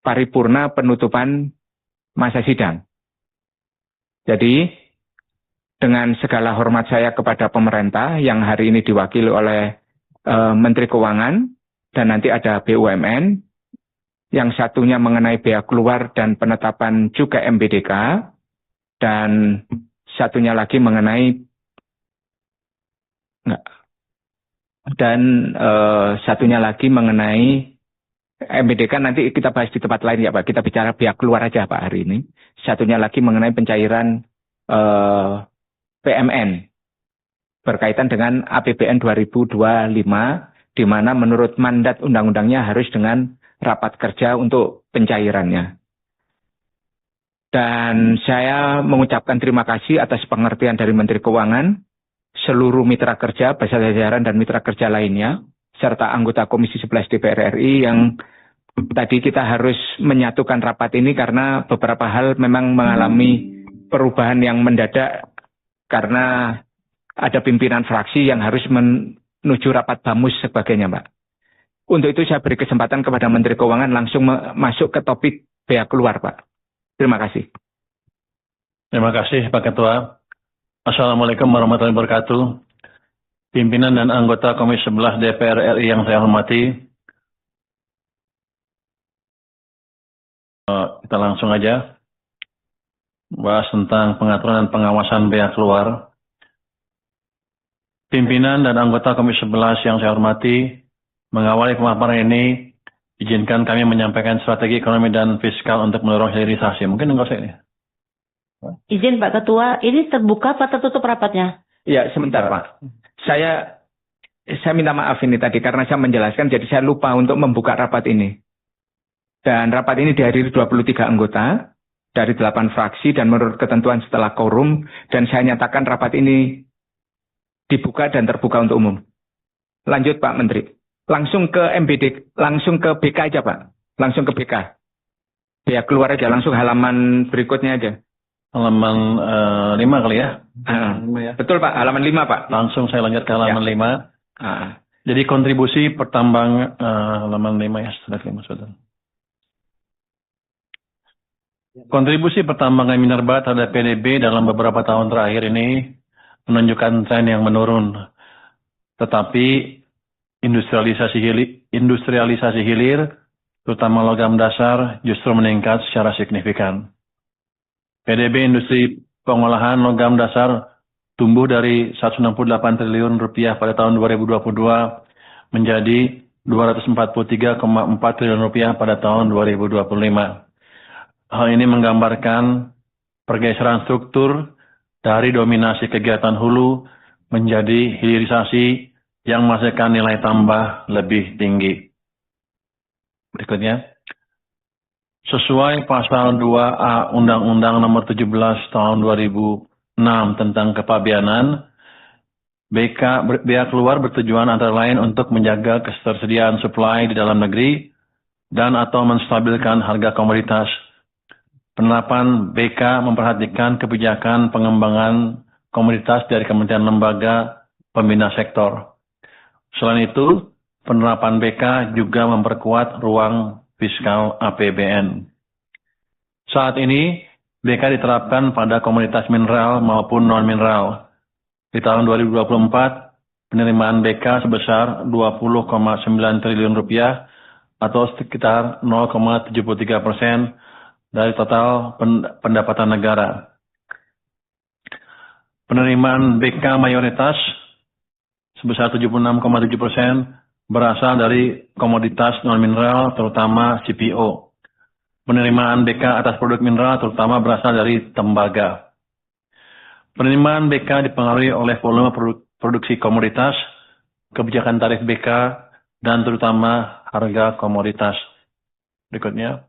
paripurna penutupan masa sidang. Jadi, dengan segala hormat saya kepada pemerintah yang hari ini diwakili oleh Menteri Keuangan dan nanti ada BUMN, yang satunya mengenai bea keluar dan penetapan cukai MBDK, dan satunya lagi mengenai MBDK nanti kita bahas di tempat lain ya Pak. Kita bicara bea keluar aja Pak hari ini. Satunya lagi mengenai pencairan PMN berkaitan dengan APBN 2025, di mana menurut mandat undang-undangnya harus dengan rapat kerja untuk pencairannya. Dan saya mengucapkan terima kasih atas pengertian dari Menteri Keuangan, seluruh mitra kerja, beserta jajaran dan mitra kerja lainnya, serta anggota Komisi 11 DPR RI yang tadi kita harus menyatukan rapat ini karena beberapa hal memang mengalami perubahan yang mendadak karena ada pimpinan fraksi yang harus menuju rapat bamus sebagainya, Mbak. Untuk itu saya beri kesempatan kepada Menteri Keuangan langsung masuk ke topik bea keluar, Pak. Terima kasih. Terima kasih, Pak Ketua. Assalamualaikum warahmatullahi wabarakatuh. Pimpinan dan anggota Komisi 11 DPR RI yang saya hormati. Kita langsung aja bahas tentang pengaturan dan pengawasan bea keluar. Pimpinan dan anggota Komisi 11 yang saya hormati, mengawali pemaparan ini, izinkan kami menyampaikan strategi ekonomi dan fiskal untuk mendorong hilirisasi. Mungkin enggak usah ini. Izin Pak Ketua, ini terbuka atau tertutup rapatnya? Ya, sebentar Pak. Saya minta maaf ini tadi karena saya menjelaskan, jadi saya lupa untuk membuka rapat ini. Dan rapat ini dihadiri 23 anggota dari 8 fraksi dan menurut ketentuan setelah quorum, dan saya nyatakan rapat ini dibuka dan terbuka untuk umum. Lanjut Pak Menteri. Langsung ke MBD, langsung ke BK aja Pak. Langsung ke BK. Ya keluar aja, langsung halaman berikutnya aja. Halaman 5 kali ya? 5 ya. Betul Pak, halaman 5 Pak. Langsung saya lanjut ke halaman 5. Jadi kontribusi pertambang halaman 5 ya, slide 5 saudara. Kontribusi pertambangan minerba terhadap PDB dalam beberapa tahun terakhir ini menunjukkan tren yang menurun. Tetapi industrialisasi hilir, terutama logam dasar, justru meningkat secara signifikan. PDB industri pengolahan logam dasar tumbuh dari 168 triliun rupiah pada tahun 2022 menjadi 243,4 triliun rupiah pada tahun 2025. Hal ini menggambarkan pergeseran struktur dari dominasi kegiatan hulu menjadi hilirisasi yang menghasilkan nilai tambah lebih tinggi. Berikutnya. Sesuai pasal 2A Undang-Undang Nomor 17 Tahun 2006 tentang Kepabeanan, bea keluar bertujuan antara lain untuk menjaga ketersediaan supply di dalam negeri dan atau menstabilkan harga komoditas. Penerapan BK memperhatikan kebijakan pengembangan komoditas dari kementerian lembaga pembina sektor. Selain itu, penerapan BK juga memperkuat ruang fiskal APBN. Saat ini, BK diterapkan pada komoditas mineral maupun non-mineral. Di tahun 2024, penerimaan BK sebesar 20,9 triliun rupiah atau sekitar 0,73% dari total pendapatan negara. Penerimaan BK mayoritas sebesar 76,7% berasal dari komoditas non-mineral terutama CPO. Penerimaan BK atas produk mineral terutama berasal dari tembaga. Penerimaan BK dipengaruhi oleh volume produksi komoditas, kebijakan tarif BK, dan terutama harga komoditas. Berikutnya.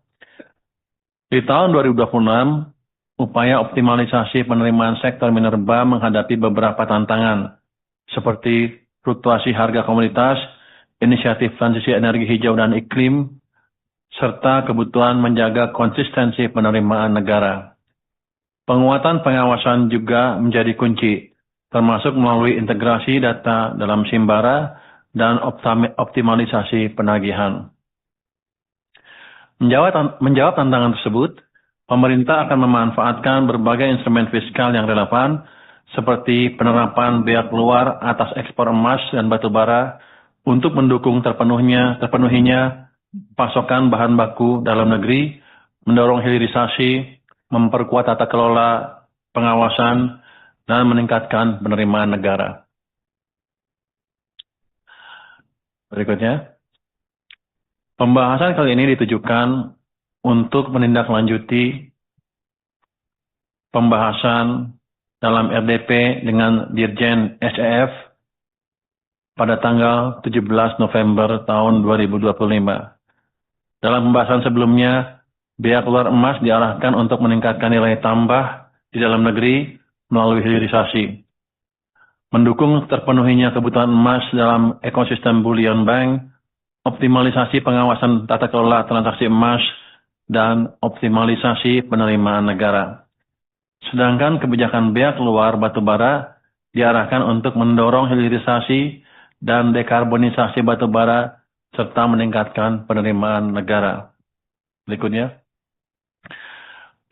Di tahun 2026, upaya optimalisasi penerimaan sektor minerba menghadapi beberapa tantangan, seperti fluktuasi harga komoditas, inisiatif transisi energi hijau dan iklim, serta kebutuhan menjaga konsistensi penerimaan negara. Penguatan pengawasan juga menjadi kunci, termasuk melalui integrasi data dalam Simbara dan optimalisasi penagihan. Menjawab tantangan tersebut, pemerintah akan memanfaatkan berbagai instrumen fiskal yang relevan seperti penerapan bea keluar atas ekspor emas dan batu bara untuk mendukung terpenuhinya pasokan bahan baku dalam negeri, mendorong hilirisasi, memperkuat tata kelola pengawasan, dan meningkatkan penerimaan negara. Berikutnya, pembahasan kali ini ditujukan untuk menindaklanjuti pembahasan dalam RDP dengan Dirjen SEF pada tanggal 17 November tahun 2025. Dalam pembahasan sebelumnya, bea keluar emas diarahkan untuk meningkatkan nilai tambah di dalam negeri melalui hilirisasi, mendukung terpenuhinya kebutuhan emas dalam ekosistem bullion bank, optimalisasi pengawasan tata kelola transaksi emas, dan optimalisasi penerimaan negara. Sedangkan kebijakan bea keluar batubara diarahkan untuk mendorong hilirisasi dan dekarbonisasi batubara serta meningkatkan penerimaan negara. Berikutnya,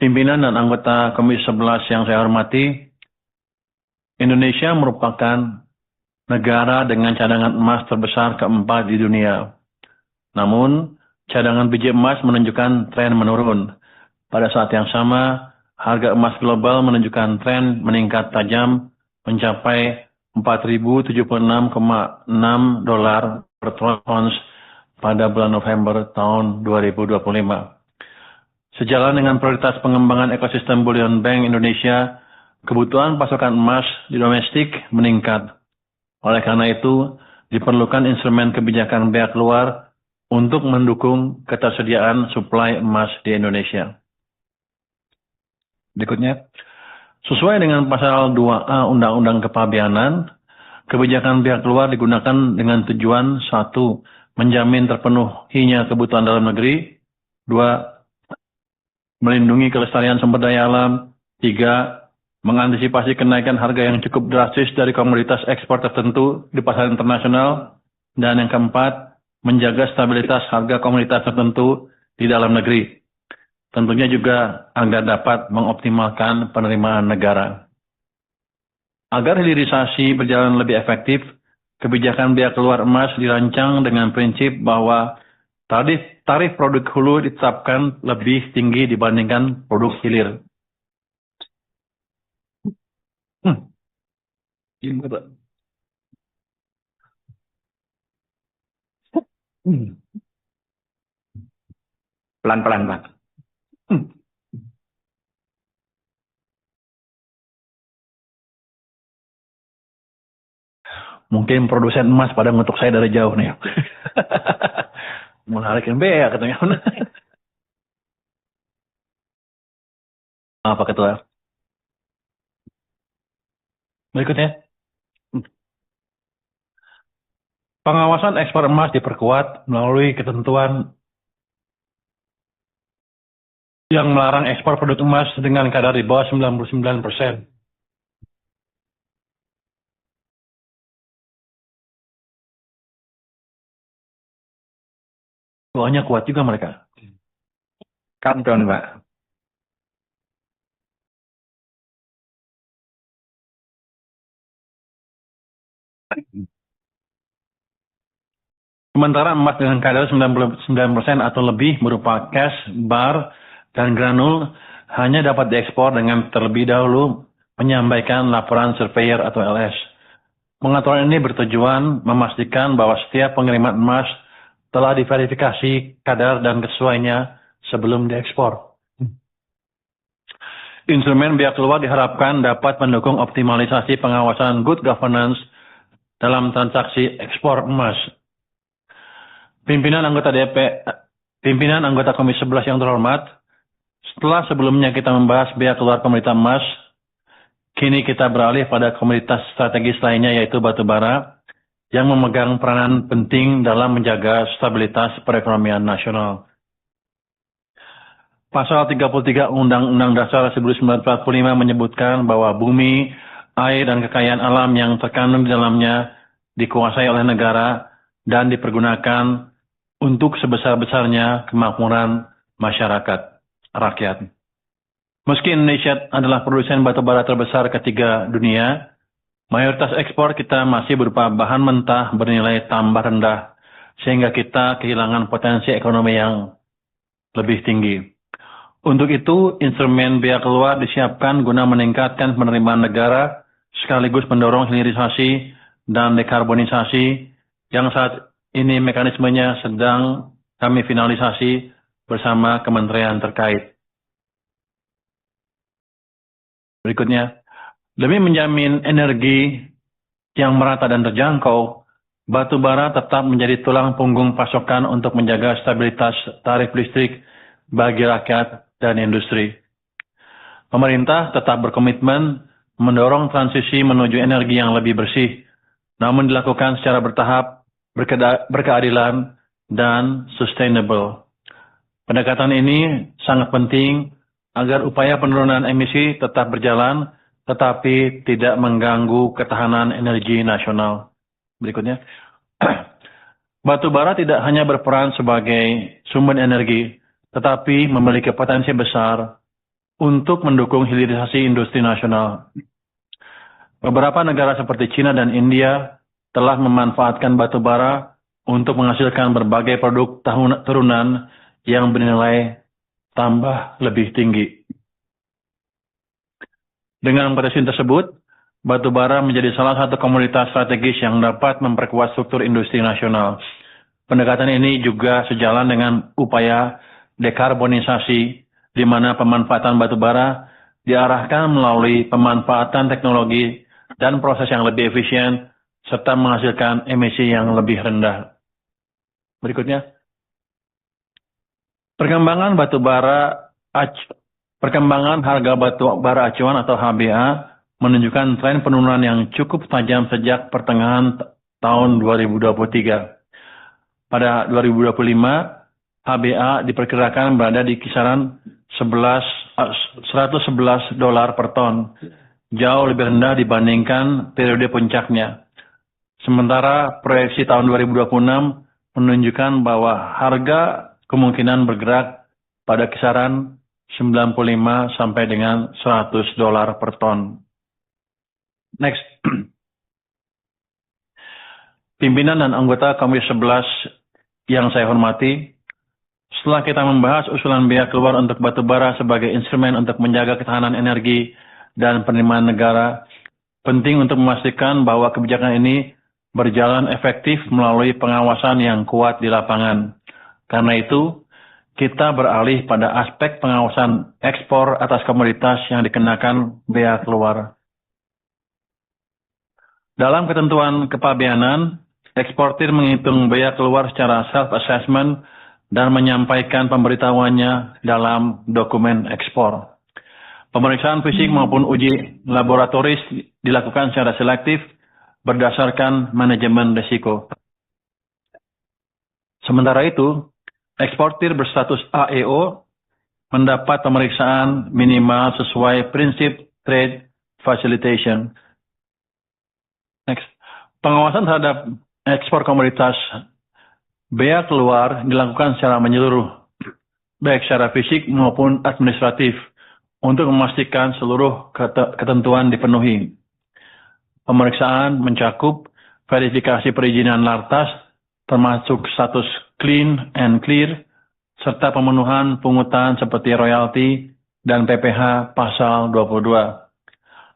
pimpinan dan anggota Komisi 11 yang saya hormati, Indonesia merupakan negara dengan cadangan emas terbesar keempat di dunia. Namun, cadangan biji emas menunjukkan tren menurun. Pada saat yang sama, harga emas global menunjukkan tren meningkat tajam mencapai $4.076,6 per ons pada bulan November tahun 2025. Sejalan dengan prioritas pengembangan ekosistem bullion bank Indonesia, kebutuhan pasokan emas di domestik meningkat. Oleh karena itu, diperlukan instrumen kebijakan bea keluar untuk mendukung ketersediaan suplai emas di Indonesia. Berikutnya, sesuai dengan pasal 2A Undang-Undang Kepabeanan, kebijakan bea keluar digunakan dengan tujuan 1. Menjamin terpenuhinya kebutuhan dalam negeri, 2. Melindungi kelestarian sumber daya alam, 3. Mengantisipasi kenaikan harga yang cukup drastis dari komoditas ekspor tertentu di pasar internasional, dan yang keempat, menjaga stabilitas harga komoditas tertentu di dalam negeri. Tentunya juga agar dapat mengoptimalkan penerimaan negara. Agar hilirisasi berjalan lebih efektif, kebijakan bea keluar emas dirancang dengan prinsip bahwa tarif produk hulu ditetapkan lebih tinggi dibandingkan produk hilir. Pelan-pelan, Pak. Mungkin produsen emas pada ngutuk saya dari jauh nih. Menarikin bea katanya. Apa Ketua? Berikutnya. Pengawasan ekspor emas diperkuat melalui ketentuan yang melarang ekspor produk emas dengan kadar di bawah 99%. Doanya kuat juga mereka. Calm down, Pak. Sementara emas dengan kadar 99% atau lebih berupa cash, bar, dan granul hanya dapat diekspor dengan terlebih dahulu menyampaikan laporan surveyor atau LS. Pengaturan ini bertujuan memastikan bahwa setiap pengiriman emas telah diverifikasi kadar dan kesesuaiannya sebelum diekspor. Instrumen bea keluar diharapkan dapat mendukung optimalisasi pengawasan good governance dalam transaksi ekspor emas. Pimpinan anggota Komisi 11 yang terhormat, setelah sebelumnya kita membahas bea keluar komoditas emas, kini kita beralih pada komoditas strategis lainnya yaitu batu bara yang memegang peranan penting dalam menjaga stabilitas perekonomian nasional. Pasal 33 Undang-Undang Dasar 1945 menyebutkan bahwa bumi, air, dan kekayaan alam yang terkandung di dalamnya dikuasai oleh negara dan dipergunakan untuk sebesar-besarnya kemakmuran masyarakat, rakyat. Meski Indonesia adalah produsen batubara terbesar ketiga dunia, mayoritas ekspor kita masih berupa bahan mentah bernilai tambah rendah, sehingga kita kehilangan potensi ekonomi yang lebih tinggi. Untuk itu, instrumen biaya keluar disiapkan guna meningkatkan penerimaan negara, sekaligus mendorong hilirisasi dan dekarbonisasi yang saat ini mekanismenya sedang kami finalisasi bersama kementerian terkait. Berikutnya, demi menjamin energi yang merata dan terjangkau, batu bara tetap menjadi tulang punggung pasokan untuk menjaga stabilitas tarif listrik bagi rakyat dan industri. Pemerintah tetap berkomitmen mendorong transisi menuju energi yang lebih bersih, namun dilakukan secara bertahap, berkeadilan, dan sustainable. Pendekatan ini sangat penting agar upaya penurunan emisi tetap berjalan, tetapi tidak mengganggu ketahanan energi nasional. Berikutnya, batu bara tidak hanya berperan sebagai sumber energi, tetapi memiliki potensi besar untuk mendukung hilirisasi industri nasional. Beberapa negara seperti China dan India telah memanfaatkan batu bara untuk menghasilkan berbagai produk turunan yang bernilai tambah lebih tinggi. Dengan potensi tersebut, batu bara menjadi salah satu komoditas strategis yang dapat memperkuat struktur industri nasional. Pendekatan ini juga sejalan dengan upaya dekarbonisasi, di mana pemanfaatan batu bara diarahkan melalui pemanfaatan teknologi dan proses yang lebih efisien, serta menghasilkan emisi yang lebih rendah. Berikutnya, perkembangan harga batu bara acuan atau HBA menunjukkan tren penurunan yang cukup tajam sejak pertengahan tahun 2023. Pada 2025, HBA diperkirakan berada di kisaran $111 per ton, jauh lebih rendah dibandingkan periode puncaknya. Sementara proyeksi tahun 2026 menunjukkan bahwa harga kemungkinan bergerak pada kisaran 95 sampai dengan $100 per ton. Next. Pimpinan dan anggota Komisi 11 yang saya hormati, setelah kita membahas usulan biaya keluar untuk batu bara sebagai instrumen untuk menjaga ketahanan energi dan penerimaan negara, penting untuk memastikan bahwa kebijakan ini berjalan efektif melalui pengawasan yang kuat di lapangan. Karena itu, kita beralih pada aspek pengawasan ekspor atas komoditas yang dikenakan bea keluar. Dalam ketentuan kepabeanan, eksportir menghitung bea keluar secara self-assessment dan menyampaikan pemberitahuannya dalam dokumen ekspor. Pemeriksaan fisik maupun uji laboratoris dilakukan secara selektif berdasarkan manajemen risiko. Sementara itu, eksportir berstatus AEO mendapat pemeriksaan minimal sesuai prinsip trade facilitation. Next. Pengawasan terhadap ekspor komoditas bea keluar dilakukan secara menyeluruh, baik secara fisik maupun administratif, untuk memastikan seluruh ketentuan dipenuhi. Pemeriksaan mencakup verifikasi perizinan lartas, termasuk status clean and clear, serta pemenuhan pungutan seperti royalti dan PPh pasal 22.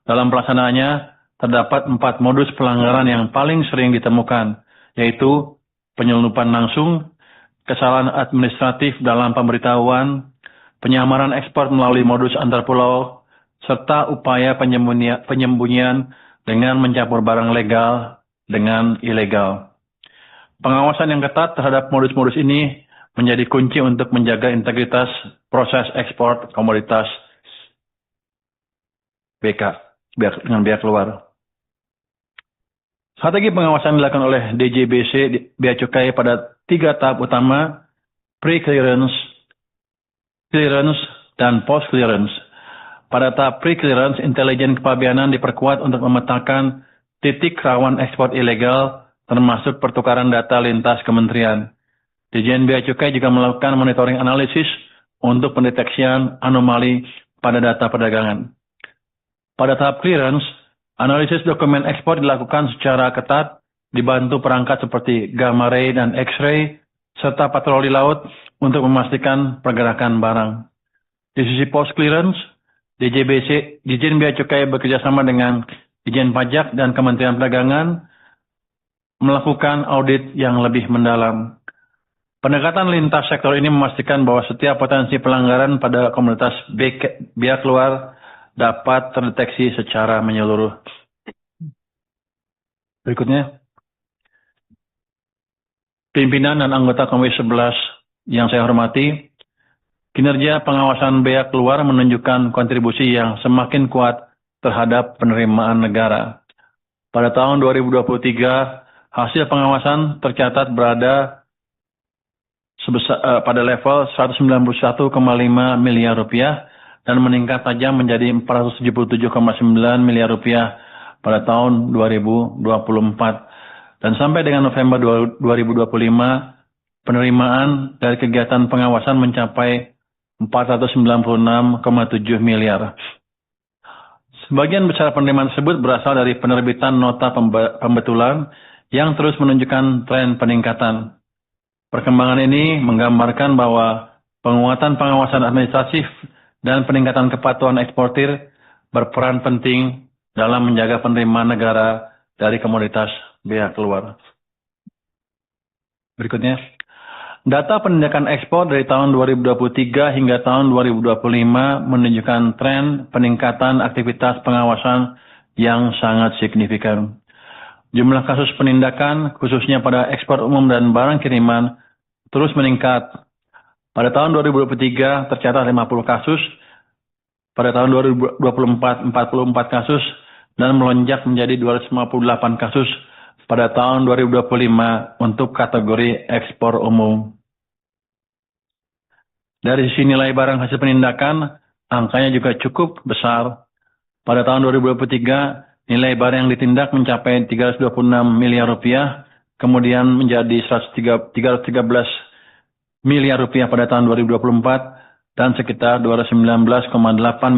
Dalam pelaksanaannya, terdapat 4 modus pelanggaran yang paling sering ditemukan, yaitu penyelundupan langsung, kesalahan administratif dalam pemberitahuan, penyamaran ekspor melalui modus antar pulau, serta upaya penyembunyian dengan mencampur barang legal dengan ilegal. Pengawasan yang ketat terhadap modus-modus ini menjadi kunci untuk menjaga integritas proses ekspor komoditas dengan bea keluar. Strategi pengawasan dilakukan oleh DJBC Bea Cukai pada 3 tahap utama, pre-clearance, clearance, dan post-clearance. Pada tahap pre-clearance, intelijen kepabeanan diperkuat untuk memetakan titik rawan ekspor ilegal, termasuk pertukaran data lintas kementerian. Dirjen Bea Cukai juga melakukan monitoring analisis untuk pendeteksian anomali pada data perdagangan. Pada tahap clearance, analisis dokumen ekspor dilakukan secara ketat, dibantu perangkat seperti gamma ray dan X-ray, serta patroli laut untuk memastikan pergerakan barang. Di sisi post clearance, Dijen Bea Cukai bekerjasama dengan Dijen Pajak dan Kementerian Perdagangan melakukan audit yang lebih mendalam. Pendekatan lintas sektor ini memastikan bahwa setiap potensi pelanggaran pada komunitas bea keluar dapat terdeteksi secara menyeluruh. Berikutnya, pimpinan dan anggota Komisi 11 yang saya hormati, kinerja pengawasan bea keluar menunjukkan kontribusi yang semakin kuat terhadap penerimaan negara. Pada tahun 2023, hasil pengawasan tercatat berada pada level 191,5 miliar rupiah dan meningkat tajam menjadi 477,9 miliar rupiah pada tahun 2024. Dan sampai dengan November 2025, penerimaan dari kegiatan pengawasan mencapai 496,7 miliar. Sebagian besar penerimaan tersebut berasal dari penerbitan nota pembetulan yang terus menunjukkan tren peningkatan. Perkembangan ini menggambarkan bahwa penguatan pengawasan administratif dan peningkatan kepatuhan eksportir berperan penting dalam menjaga penerimaan negara dari komoditas bea keluar. Berikutnya, data penindakan ekspor dari tahun 2023 hingga tahun 2025 menunjukkan tren peningkatan aktivitas pengawasan yang sangat signifikan. Jumlah kasus penindakan, khususnya pada ekspor umum dan barang kiriman, terus meningkat. Pada tahun 2023 tercatat 50 kasus, pada tahun 2024 44 kasus, dan melonjak menjadi 258 kasus pada tahun 2025 untuk kategori ekspor umum. Dari sisi nilai barang hasil penindakan, angkanya juga cukup besar. Pada tahun 2023, nilai barang yang ditindak mencapai 326 miliar rupiah, kemudian menjadi 313 miliar rupiah pada tahun 2024, dan sekitar 219,8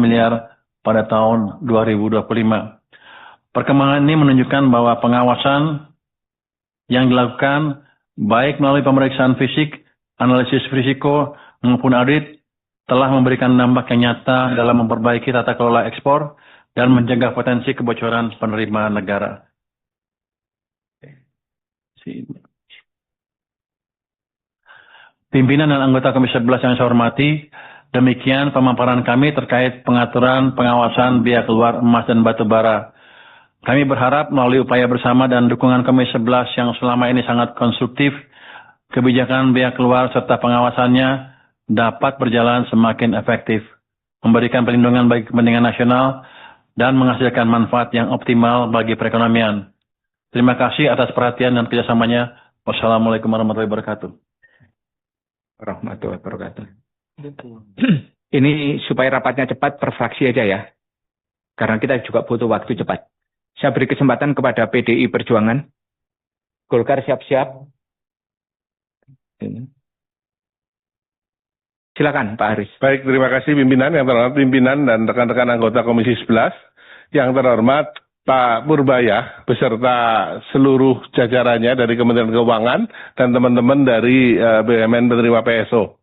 miliar pada tahun 2025. Perkembangan ini menunjukkan bahwa pengawasan yang dilakukan baik melalui pemeriksaan fisik, analisis risiko, maupun audit telah memberikan dampak yang nyata dalam memperbaiki tata kelola ekspor dan mencegah potensi kebocoran penerimaan negara. Pimpinan dan anggota Komisi 11 yang saya hormati, demikian pemaparan kami terkait pengaturan pengawasan bea keluar emas dan batu bara. Kami berharap melalui upaya bersama dan dukungan Komisi 11 yang selama ini sangat konstruktif, kebijakan bea keluar serta pengawasannya dapat berjalan semakin efektif, memberikan perlindungan bagi kepentingan nasional, dan menghasilkan manfaat yang optimal bagi perekonomian. Terima kasih atas perhatian dan kerjasamanya. Wassalamualaikum warahmatullahi wabarakatuh. Warahmatullahi wabarakatuh. Ini supaya rapatnya cepat per fraksi aja ya. Karena kita juga butuh waktu cepat. Saya beri kesempatan kepada PDI Perjuangan. Golkar siap-siap. Silakan Pak Haris. Baik, terima kasih pimpinan, yang terhormat pimpinan dan rekan-rekan anggota Komisi 11. Yang terhormat Pak Purbaya beserta seluruh jajarannya dari Kementerian Keuangan dan teman-teman dari BUMN penerima PSO.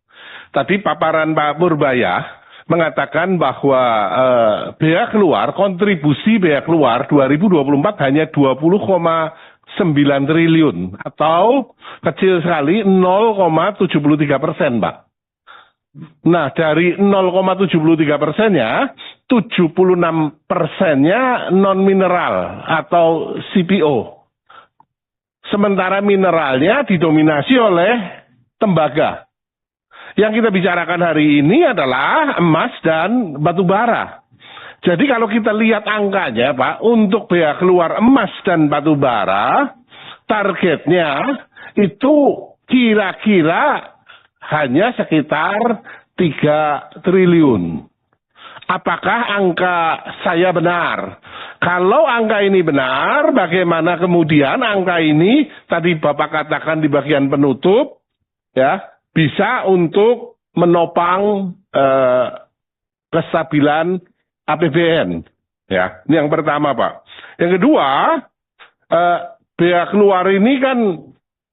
Tadi paparan Pak Purbaya mengatakan bahwa bea keluar, kontribusi bea keluar 2024 hanya 20,9 triliun atau kecil sekali 0,73%, Pak. Nah, dari 0,73%-nya, 76%-nya non-mineral atau CPO. Sementara mineralnya didominasi oleh tembaga. Yang kita bicarakan hari ini adalah emas dan batu bara. Jadi kalau kita lihat angkanya, Pak, untuk bea keluar emas dan batu bara, targetnya itu kira-kira hanya sekitar 3 triliun. Apakah angka saya benar? Kalau angka ini benar, bagaimana kemudian angka ini, tadi Bapak katakan di bagian penutup, ya, bisa untuk menopang kestabilan APBN. Ya, ini yang pertama, Pak. Yang kedua, biaya keluar ini kan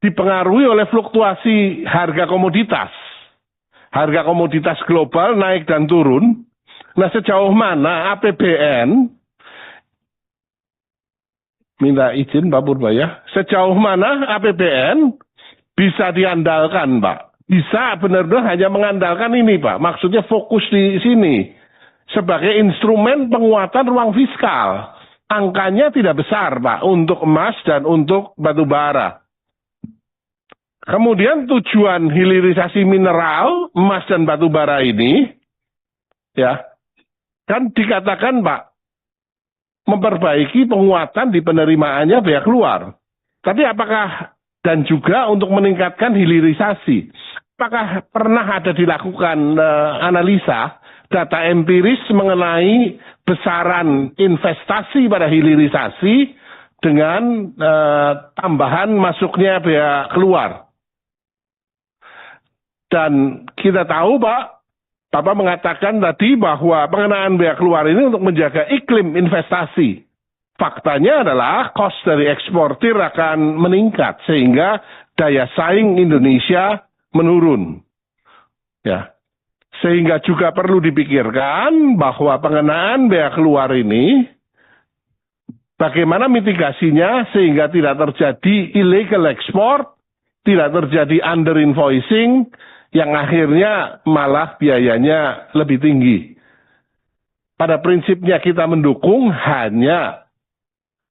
dipengaruhi oleh fluktuasi harga komoditas. Harga komoditas global naik dan turun. Nah, sejauh mana APBN, minta izin Pak Purbaya, sejauh mana APBN bisa diandalkan, Pak? Bisa benar-benar hanya mengandalkan ini, Pak. Maksudnya fokus di sini sebagai instrumen penguatan ruang fiskal. Angkanya tidak besar, Pak, untuk emas dan untuk batu bara. Kemudian tujuan hilirisasi mineral, emas dan batu bara ini, ya, kan dikatakan, Pak, memperbaiki penguatan di penerimaannya biaya keluar. Tapi apakah, dan juga untuk meningkatkan hilirisasi, apakah pernah ada dilakukan analisa data empiris mengenai besaran investasi pada hilirisasi dengan tambahan masuknya biaya keluar? Dan kita tahu, Pak, Bapak mengatakan tadi bahwa pengenaan biaya keluar ini untuk menjaga iklim investasi. Faktanya adalah cost dari eksportir akan meningkat sehingga daya saing Indonesia menurun. Ya. Sehingga juga perlu dipikirkan bahwa pengenaan biaya keluar ini bagaimana mitigasinya sehingga tidak terjadi illegal export, tidak terjadi under invoicing, yang akhirnya malah biayanya lebih tinggi. Pada prinsipnya kita mendukung, hanya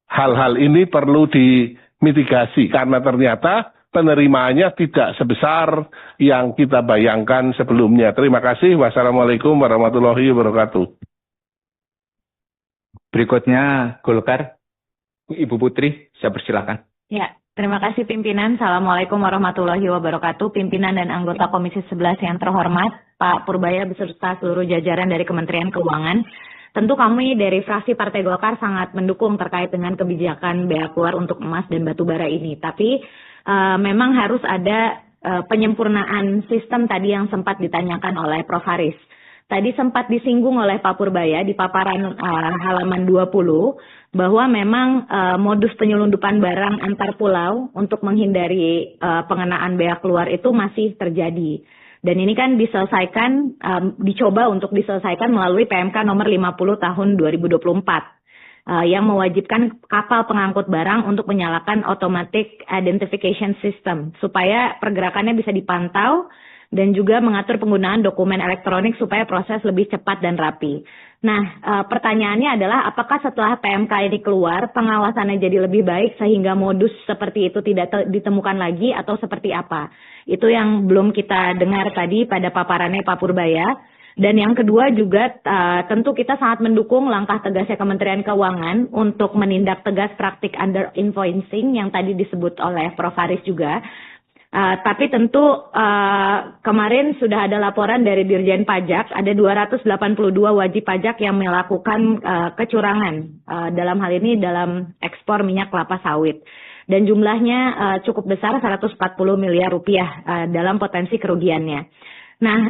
hal-hal ini perlu dimitigasi karena ternyata penerimaannya tidak sebesar yang kita bayangkan sebelumnya. Terima kasih. Wassalamualaikum warahmatullahi wabarakatuh. Berikutnya Golkar, Ibu Putri, saya persilakan. Ya. Terima kasih pimpinan. Assalamualaikum warahmatullahi wabarakatuh. Pimpinan dan anggota Komisi 11 yang terhormat, Pak Purbaya beserta seluruh jajaran dari Kementerian Keuangan. Tentu kami dari fraksi Partai Golkar sangat mendukung terkait dengan kebijakan bea keluar untuk emas dan batu bara ini. Tapi memang harus ada penyempurnaan sistem tadi yang sempat ditanyakan oleh Prof. Haris. Tadi sempat disinggung oleh Pak Purbaya di paparan halaman 20 bahwa memang modus penyelundupan barang antar pulau untuk menghindari pengenaan bea keluar itu masih terjadi. Dan ini kan diselesaikan, dicoba untuk diselesaikan melalui PMK nomor 50 tahun 2024 yang mewajibkan kapal pengangkut barang untuk menyalakan automatic identification system supaya pergerakannya bisa dipantau dan juga mengatur penggunaan dokumen elektronik supaya proses lebih cepat dan rapi. Nah, pertanyaannya adalah apakah setelah PMK ini keluar, pengawasannya jadi lebih baik sehingga modus seperti itu tidak ditemukan lagi atau seperti apa? Itu yang belum kita dengar tadi pada paparannya Pak Purbaya. Dan yang kedua juga tentu kita sangat mendukung langkah tegasnya Kementerian Keuangan untuk menindak tegas praktik under invoicing yang tadi disebut oleh Prof. Haris juga. Tapi tentu kemarin sudah ada laporan dari Dirjen Pajak, ada 282 wajib pajak yang melakukan kecurangan dalam hal ini dalam ekspor minyak kelapa sawit. Dan jumlahnya cukup besar, 140 miliar rupiah dalam potensi kerugiannya. Nah,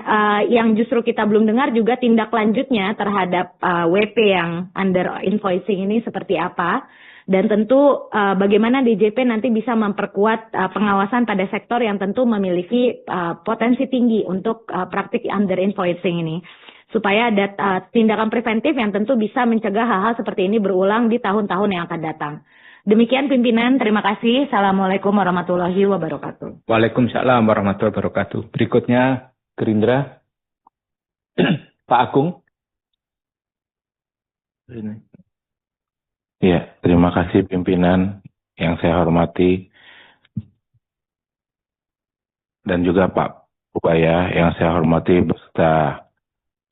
yang justru kita belum dengar juga tindak lanjutnya terhadap WP yang under invoicing ini seperti apa. Dan tentu bagaimana DJP nanti bisa memperkuat pengawasan pada sektor yang tentu memiliki potensi tinggi untuk praktik under invoicing ini. Supaya ada tindakan preventif yang tentu bisa mencegah hal-hal seperti ini berulang di tahun-tahun yang akan datang. Demikian pimpinan, terima kasih. Assalamualaikum warahmatullahi wabarakatuh. Waalaikumsalam warahmatullahi wabarakatuh. Berikutnya Gerindra, Pak Agung. Ya, terima kasih pimpinan yang saya hormati dan juga Pak Purbaya yang saya hormati beserta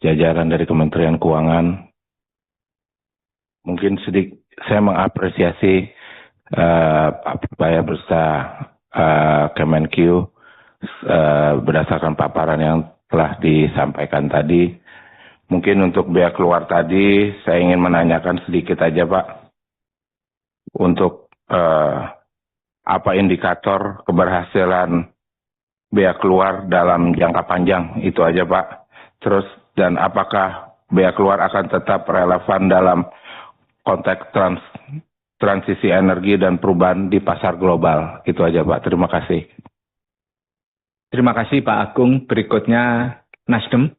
jajaran dari Kementerian Keuangan. Mungkin sedikit saya mengapresiasi Pak Purbaya beserta Kemenq berdasarkan paparan yang telah disampaikan tadi. Mungkin untuk bea keluar tadi saya ingin menanyakan sedikit aja Pak. Untuk apa indikator keberhasilan bea keluar dalam jangka panjang, itu aja Pak. Terus, dan apakah bea keluar akan tetap relevan dalam konteks transisi energi dan perubahan di pasar global? Itu aja Pak, terima kasih. Terima kasih Pak Agung. Berikutnya Nasdem.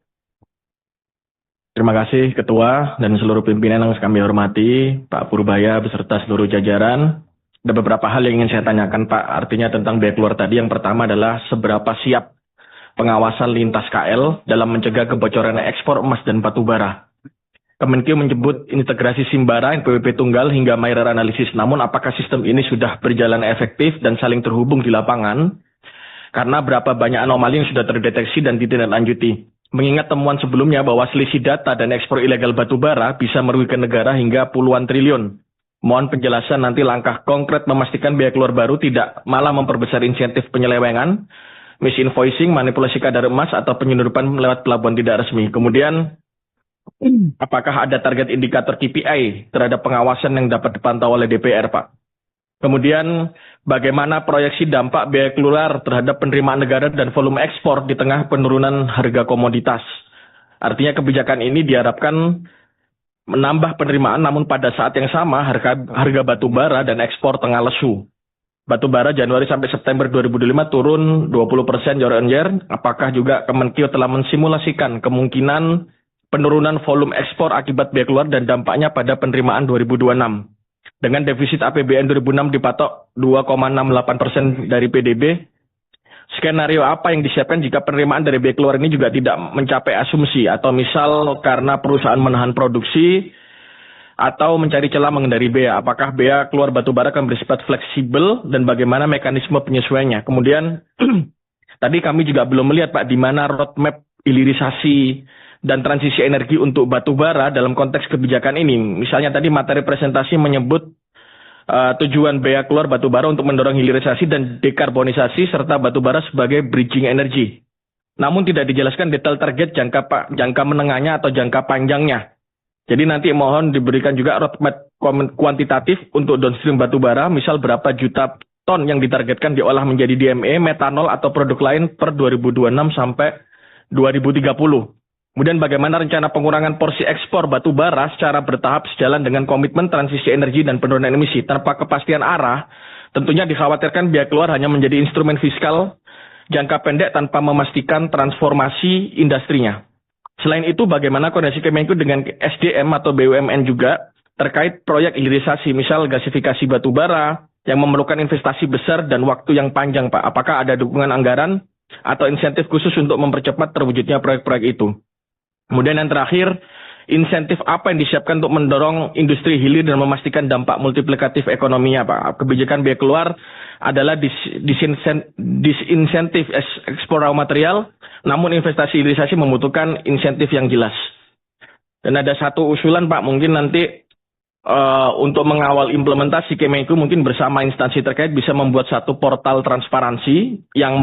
Terima kasih Ketua dan seluruh pimpinan yang kami hormati, Pak Purbaya beserta seluruh jajaran. Ada beberapa hal yang ingin saya tanyakan Pak, artinya tentang bea keluar tadi. Yang pertama adalah seberapa siap pengawasan lintas KL dalam mencegah kebocoran ekspor emas dan batu bara. Kemenkeu menyebut integrasi Simbara, NPWP Tunggal hingga Myrar Analisis. Namun apakah sistem ini sudah berjalan efektif dan saling terhubung di lapangan? Karena berapa banyak anomali yang sudah terdeteksi dan ditindaklanjuti. Mengingat temuan sebelumnya bahwa selisih data dan ekspor ilegal batu bara bisa merugikan negara hingga puluhan triliun. Mohon penjelasan nanti langkah konkret memastikan bea keluar baru tidak malah memperbesar insentif penyelewengan, misinvoicing, manipulasi kadar emas, atau penyelundupan lewat pelabuhan tidak resmi. Kemudian, apakah ada target indikator KPI terhadap pengawasan yang dapat dipantau oleh DPR, Pak? Kemudian, bagaimana proyeksi dampak bea keluar terhadap penerimaan negara dan volume ekspor di tengah penurunan harga komoditas? Artinya kebijakan ini diharapkan menambah penerimaan, namun pada saat yang sama harga batu bara dan ekspor tengah lesu. Batu bara Januari sampai September 2025 turun 20% year on year. Apakah juga Kemenkeu telah mensimulasikan kemungkinan penurunan volume ekspor akibat bea keluar dan dampaknya pada penerimaan 2026? Dengan defisit APBN 2006 dipatok 2,68% dari PDB, skenario apa yang disiapkan jika penerimaan dari bea keluar ini juga tidak mencapai asumsi, atau misal karena perusahaan menahan produksi atau mencari celah menghindari bea? Apakah bea keluar batu bara akan bersifat fleksibel dan bagaimana mekanisme penyesuaiannya? Kemudian tadi kami juga belum melihat Pak di mana roadmap hilirisasi dan transisi energi untuk batu bara dalam konteks kebijakan ini. Misalnya tadi materi presentasi menyebut tujuan bea keluar batu bara untuk mendorong hilirisasi dan dekarbonisasi serta batu bara sebagai bridging energy. Namun tidak dijelaskan detail target jangka menengahnya atau jangka panjangnya. Jadi nanti mohon diberikan juga roadmap kuantitatif untuk downstream batu bara, misal berapa juta ton yang ditargetkan diolah menjadi DME, metanol atau produk lain per 2026 sampai 2030. Kemudian bagaimana rencana pengurangan porsi ekspor batu bara secara bertahap sejalan dengan komitmen transisi energi dan penurunan emisi. Tanpa kepastian arah, tentunya dikhawatirkan bea keluar hanya menjadi instrumen fiskal jangka pendek tanpa memastikan transformasi industrinya. Selain itu, bagaimana koordinasi Kemenkeu dengan SDM atau BUMN juga terkait proyek hilirisasi, misal gasifikasi batu bara yang memerlukan investasi besar dan waktu yang panjang, Pak. Apakah ada dukungan anggaran atau insentif khusus untuk mempercepat terwujudnya proyek-proyek itu? Kemudian yang terakhir, insentif apa yang disiapkan untuk mendorong industri hilir dan memastikan dampak multiplikatif ekonominya, Pak? Kebijakan bea keluar adalah disinsentif ekspor raw material, namun investasi hilirisasi membutuhkan insentif yang jelas. Dan ada satu usulan, Pak, mungkin nanti untuk mengawal implementasi Kemenkeu mungkin bersama instansi terkait bisa membuat satu portal transparansi yang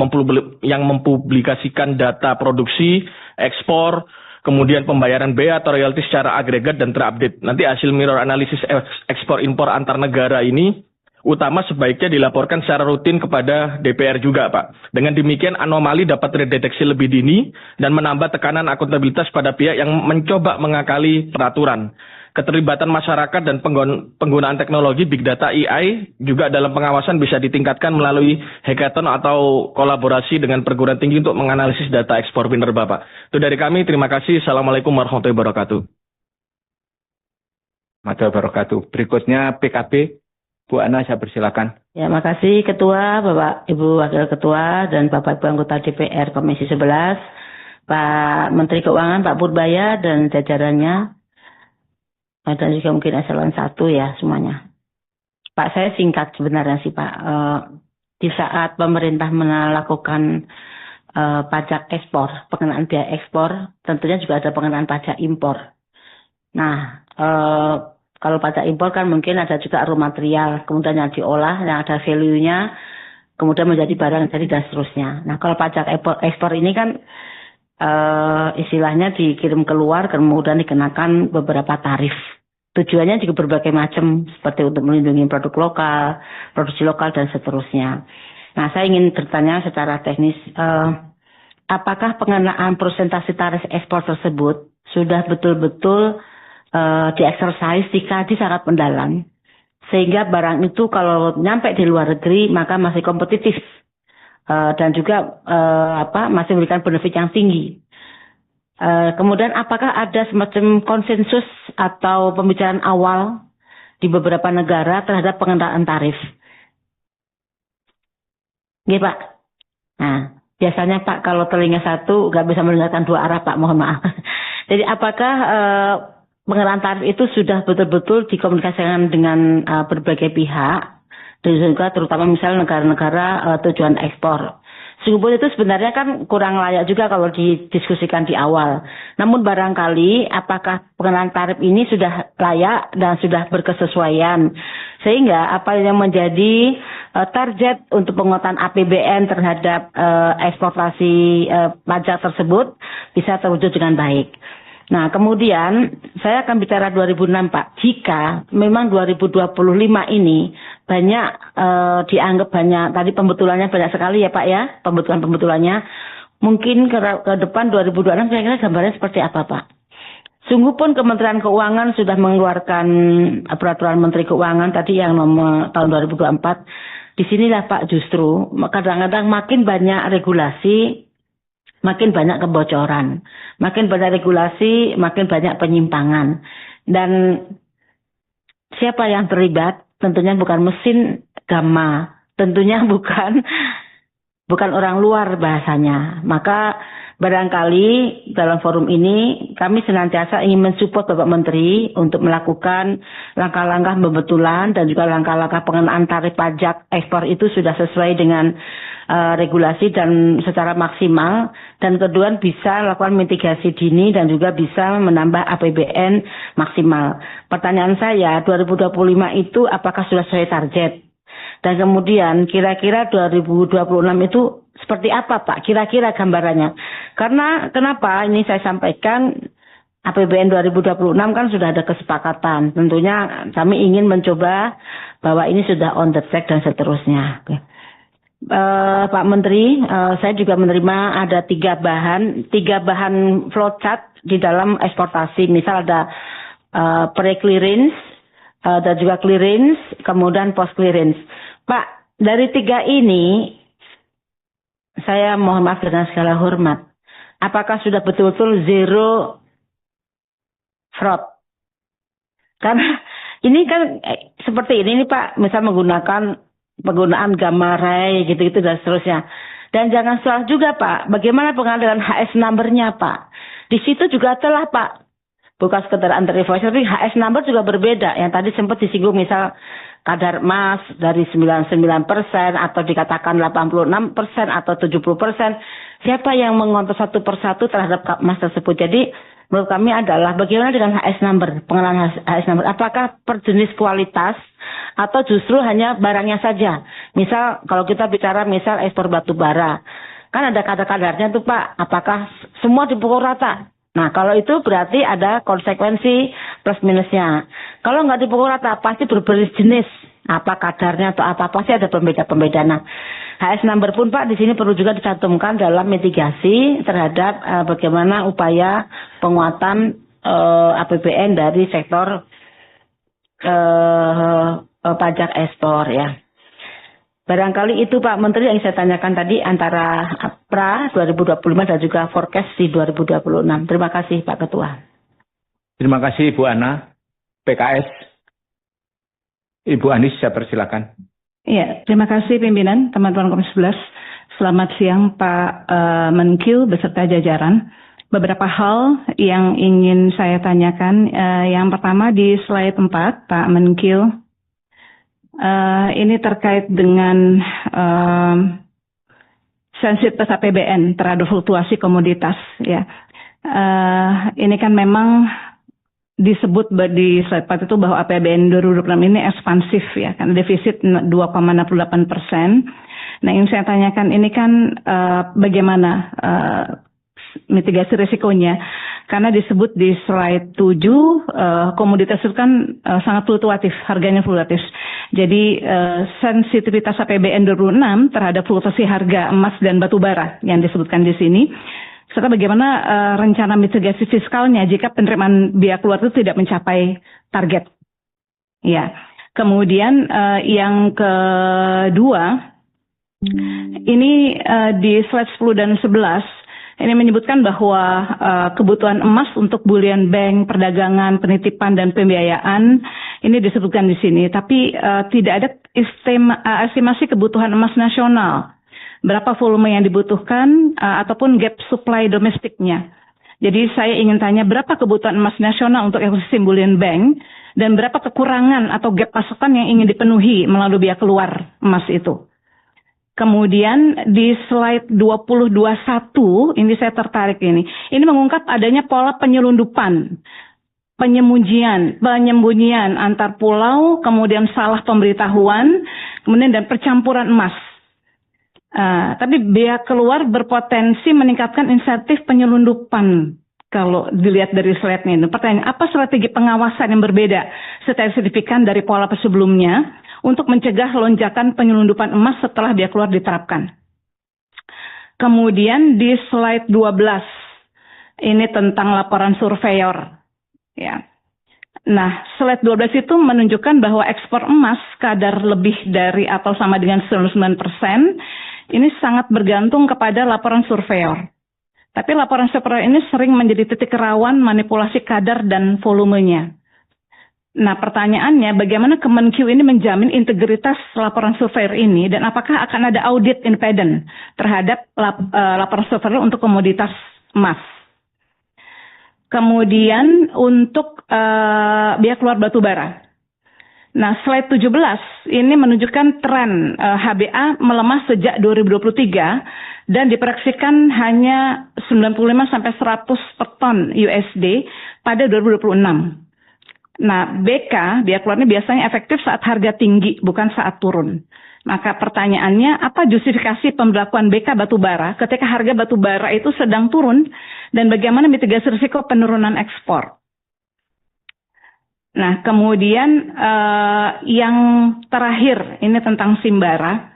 mempublikasikan data produksi, ekspor, kemudian pembayaran bea atau royalti secara agregat dan terupdate. Nanti hasil mirror analisis ekspor impor antar negara ini utama sebaiknya dilaporkan secara rutin kepada DPR juga, Pak. Dengan demikian anomali dapat terdeteksi lebih dini dan menambah tekanan akuntabilitas pada pihak yang mencoba mengakali peraturan. Keterlibatan masyarakat dan penggunaan teknologi Big Data AI juga dalam pengawasan bisa ditingkatkan melalui hackathon atau kolaborasi dengan perguruan tinggi untuk menganalisis data ekspor minerba, Pak. Itu dari kami, terima kasih. Assalamualaikum warahmatullahi wabarakatuh. Warahmatullahi wabarakatuh. Berikutnya PKB, Bu Ana, saya persilakan. Ya, makasih Ketua, Bapak Ibu Wakil Ketua dan Bapak Ibu anggota DPR Komisi 11, Pak Menteri Keuangan, Pak Purbaya dan jajarannya. Dan juga mungkin eselon 1 ya semuanya. Pak, saya singkat sebenarnya sih Pak. Di saat pemerintah melakukan pajak ekspor, pengenaan biaya ekspor, tentunya juga ada pengenaan pajak impor. Nah, kalau pajak impor kan mungkin ada juga raw material, kemudian yang diolah, yang ada value-nya, kemudian menjadi barang jadi dan seterusnya. Nah, kalau pajak ekspor ini kan istilahnya dikirim keluar, kemudian dikenakan beberapa tarif. Tujuannya juga berbagai macam, seperti untuk melindungi produk lokal, produksi lokal, dan seterusnya. Nah, saya ingin bertanya secara teknis, apakah pengenaan persentase tarif ekspor tersebut sudah betul-betul dieksersis, dikaji sangat mendalam, sehingga barang itu kalau nyampe di luar negeri maka masih kompetitif dan juga masih memberikan benefit yang tinggi. Kemudian apakah ada semacam konsensus atau pembicaraan awal di beberapa negara terhadap pengenaan tarif? Nggih, Pak. Nah, biasanya Pak kalau telinga satu nggak bisa mendengarkan dua arah, Pak, mohon maaf. Jadi apakah pengenaan tarif itu sudah betul-betul dikomunikasikan dengan berbagai pihak, dan juga terutama misalnya negara-negara tujuan ekspor? Sungguh itu sebenarnya kan kurang layak juga kalau didiskusikan di awal. Namun barangkali apakah pengenaan tarif ini sudah layak dan sudah berkesesuaian, sehingga apa yang menjadi target untuk penguatan APBN terhadap eksportasi pajak tersebut bisa terwujud dengan baik. Nah, kemudian saya akan bicara 2006, Pak. Jika memang 2025 ini banyak dianggap banyak, tadi pembetulannya banyak sekali ya, Pak ya, pembetulannya. Mungkin ke depan 2026 kira-kira gambarnya seperti apa, Pak? Sungguh pun Kementerian Keuangan sudah mengeluarkan peraturan Menteri Keuangan tadi yang nomor tahun 2024. Disinilah Pak justru kadang-kadang makin banyak regulasi, makin banyak kebocoran, makin banyak regulasi, makin banyak penyimpangan. Dan siapa yang terlibat? Tentunya bukan mesin Gamma, tentunya bukan orang luar bahasanya. Maka barangkali dalam forum ini kami senantiasa ingin mensupport Bapak Menteri untuk melakukan langkah-langkah pembetulan dan juga langkah-langkah pengenaan tarif pajak ekspor itu sudah sesuai dengan regulasi dan secara maksimal, dan kedua bisa lakukan mitigasi dini dan juga bisa menambah APBN maksimal. Pertanyaan saya, 2025 itu apakah sudah sesuai target? Dan kemudian kira-kira 2026 itu seperti apa, Pak? Kira-kira gambarannya. Karena kenapa ini saya sampaikan, APBN 2026 kan sudah ada kesepakatan. Tentunya kami ingin mencoba bahwa ini sudah on the track dan seterusnya. Pak Menteri, saya juga menerima ada tiga bahan flowchart di dalam eksportasi. Misal ada pre-clearance, dan juga clearance, kemudian post-clearance. Pak, dari tiga ini, saya mohon maaf dengan segala hormat, apakah sudah betul-betul zero fraud? Karena ini kan seperti ini nih Pak, misal penggunaan gamma ray gitu-gitu dan seterusnya. Dan jangan salah juga Pak, bagaimana pengambilan HS number-nya Pak? Di situ juga telah Pak, bukan sekedar antar invoice, tapi HS number juga berbeda. Yang tadi sempat disinggung misal kadar emas dari 99% atau dikatakan 86% atau 70%. Siapa yang mengontrol satu persatu terhadap emas tersebut? Jadi menurut kami adalah bagaimana dengan HS number, pengenalan HS number. Apakah per jenis kualitas atau justru hanya barangnya saja? Misal kalau kita bicara misal ekspor batu bara, kan ada kadar-kadarnya tuh Pak. Apakah semua dipukul rata? Nah, kalau itu berarti ada konsekuensi plus minusnya. Kalau nggak dipukul rata, pasti berbagai jenis. Apa kadarnya atau apa, pasti ada pembeda-pembeda. Nah, HS number pun Pak di sini perlu juga dicantumkan dalam mitigasi terhadap bagaimana upaya penguatan APBN dari sektor pajak ekspor ya. Barangkali itu Pak Menteri yang saya tanyakan tadi antara pra 2025 dan juga forecast di 2026. Terima kasih Pak Ketua. Terima kasih Ibu Ana. PKS, Ibu Anis, saya persilakan. Iya, terima kasih pimpinan teman-teman Komisi 11. Selamat siang Pak Menkyu beserta jajaran. Beberapa hal yang ingin saya tanyakan. Yang pertama di slide 4 Pak Menkyu. Ini terkait dengan sensitivitas APBN terhadap fluktuasi komoditas ya. Ini kan memang disebut di slide 4 itu bahwa APBN 2026 ini ekspansif ya, kan defisit 2,68%. Nah, yang saya tanyakan ini kan bagaimana mitigasi risikonya? Karena disebut di slide 7 komoditas itu kan sangat fluktuatif, harganya fluktuatif. Jadi sensitivitas APBN 2006 terhadap fluktuasi harga emas dan batu bara yang disebutkan di sini, serta bagaimana rencana mitigasi fiskalnya jika penerimaan biaya keluar itu tidak mencapai target. Ya. Kemudian yang kedua, ini di slide 10 dan 11, ini menyebutkan bahwa kebutuhan emas untuk bullion bank, perdagangan, penitipan, dan pembiayaan ini disebutkan di sini. Tapi tidak ada estimasi kebutuhan emas nasional. Berapa volume yang dibutuhkan ataupun gap supply domestiknya. Jadi saya ingin tanya berapa kebutuhan emas nasional untuk ekosistem bullion bank dan berapa kekurangan atau gap pasokan yang ingin dipenuhi melalui biaya keluar emas itu. Kemudian di slide 2021, ini saya tertarik ini. Ini mengungkap adanya pola penyelundupan, penyembunyian antar pulau, kemudian salah pemberitahuan, kemudian dan percampuran emas. Tapi biaya keluar berpotensi meningkatkan insentif penyelundupan. Kalau dilihat dari slide-nya ini. Pertanyaan, apa strategi pengawasan yang berbeda secara signifikan dari pola sebelumnya untuk mencegah lonjakan penyelundupan emas setelah biaya keluar diterapkan? Kemudian di slide 12, ini tentang laporan surveyor. Ya. Nah, slide 12 itu menunjukkan bahwa ekspor emas kadar lebih dari atau sama dengan 99%, ini sangat bergantung kepada laporan surveyor. Tapi laporan surveyor ini sering menjadi titik rawan manipulasi kadar dan volumenya. Nah, pertanyaannya bagaimana Kemenkyu ini menjamin integritas laporan surveyor ini dan apakah akan ada audit independen terhadap laporan surveyor untuk komoditas emas? Kemudian untuk biaya keluar batu bara. Nah, slide 17 ini menunjukkan tren HBA melemah sejak 2023 dan diproyeksikan hanya 95 sampai 100 per ton USD pada 2026. Nah, BK, biaya keluarnya biasanya efektif saat harga tinggi, bukan saat turun. Maka pertanyaannya, apa justifikasi pemberlakuan BK batubara ketika harga batubara itu sedang turun dan bagaimana mitigasi risiko penurunan ekspor? Nah, kemudian yang terakhir ini tentang Simbara.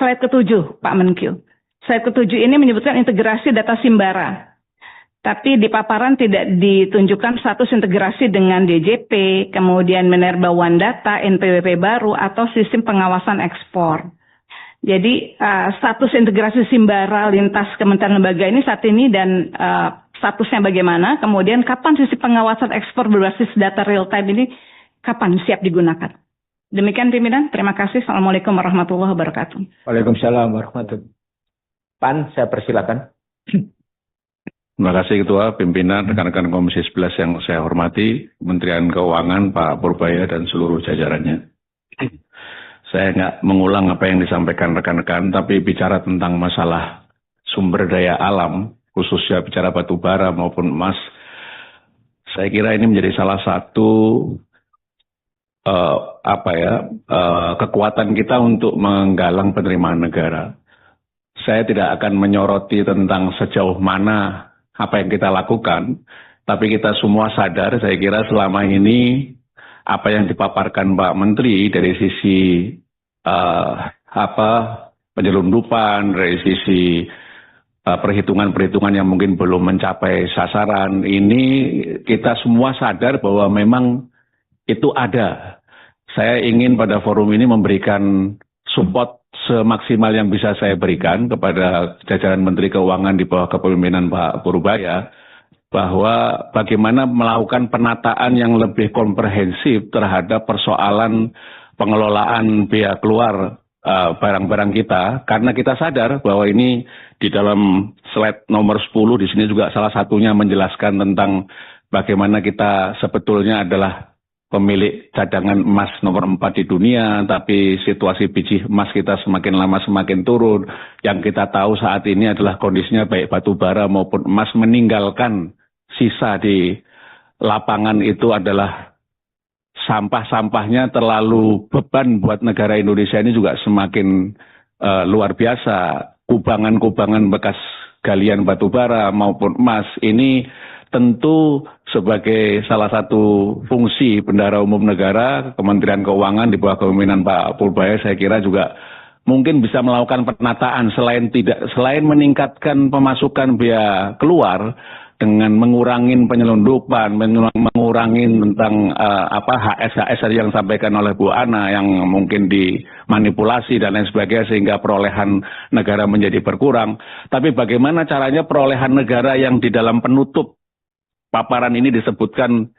Slide ke-7, Pak Menkyu. Slide ke-7 ini menyebutkan integrasi data Simbara. Tapi di paparan tidak ditunjukkan status integrasi dengan DJP, kemudian Minerba One Data, NPWP baru, atau sistem pengawasan ekspor. Jadi status integrasi Simbara lintas kementerian lembaga ini saat ini dan statusnya bagaimana, kemudian kapan sistem pengawasan ekspor berbasis data real time ini kapan siap digunakan. Demikian pimpinan, terima kasih. Assalamualaikum warahmatullahi wabarakatuh. Waalaikumsalam warahmatullahi wabarakatuh. Pan, saya persilakan. Terima kasih Ketua, Pimpinan, rekan-rekan Komisi 11 yang saya hormati, Kementerian Keuangan, Pak Purbaya, dan seluruh jajarannya. Saya nggak mengulang apa yang disampaikan rekan-rekan, tapi bicara tentang masalah sumber daya alam, khususnya bicara batu bara maupun emas, saya kira ini menjadi salah satu kekuatan kita untuk menggalang penerimaan negara. Saya tidak akan menyoroti tentang sejauh mana apa yang kita lakukan, tapi kita semua sadar, saya kira selama ini apa yang dipaparkan Pak Menteri dari sisi penyelundupan, dari sisi perhitungan-perhitungan yang mungkin belum mencapai sasaran, ini kita semua sadar bahwa memang itu ada. Saya ingin pada forum ini memberikan support semaksimal yang bisa saya berikan kepada jajaran Menteri Keuangan di bawah kepemimpinan Pak Purbaya, bahwa bagaimana melakukan penataan yang lebih komprehensif terhadap persoalan pengelolaan biaya keluar barang-barang kita, karena kita sadar bahwa ini di dalam slide nomor 10 di sini juga salah satunya menjelaskan tentang bagaimana kita sebetulnya adalah pemilik cadangan emas nomor 4 di dunia, tapi situasi biji emas kita semakin lama semakin turun. Yang kita tahu saat ini adalah kondisinya baik batu bara maupun emas meninggalkan sisa di lapangan itu adalah sampah-sampahnya terlalu beban buat negara Indonesia ini juga semakin luar biasa. Kubangan-kubangan bekas galian batu bara maupun emas ini tentu sebagai salah satu fungsi bendahara umum negara, Kementerian Keuangan di bawah kepemimpinan Pak Purbaya, saya kira juga mungkin bisa melakukan penataan selain meningkatkan pemasukan biaya keluar dengan mengurangi penyelundupan, mengurangi tentang HS yang disampaikan oleh Bu Ana yang mungkin dimanipulasi dan lain sebagainya sehingga perolehan negara menjadi berkurang. Tapi bagaimana caranya perolehan negara yang di dalam penutup paparan ini disebutkan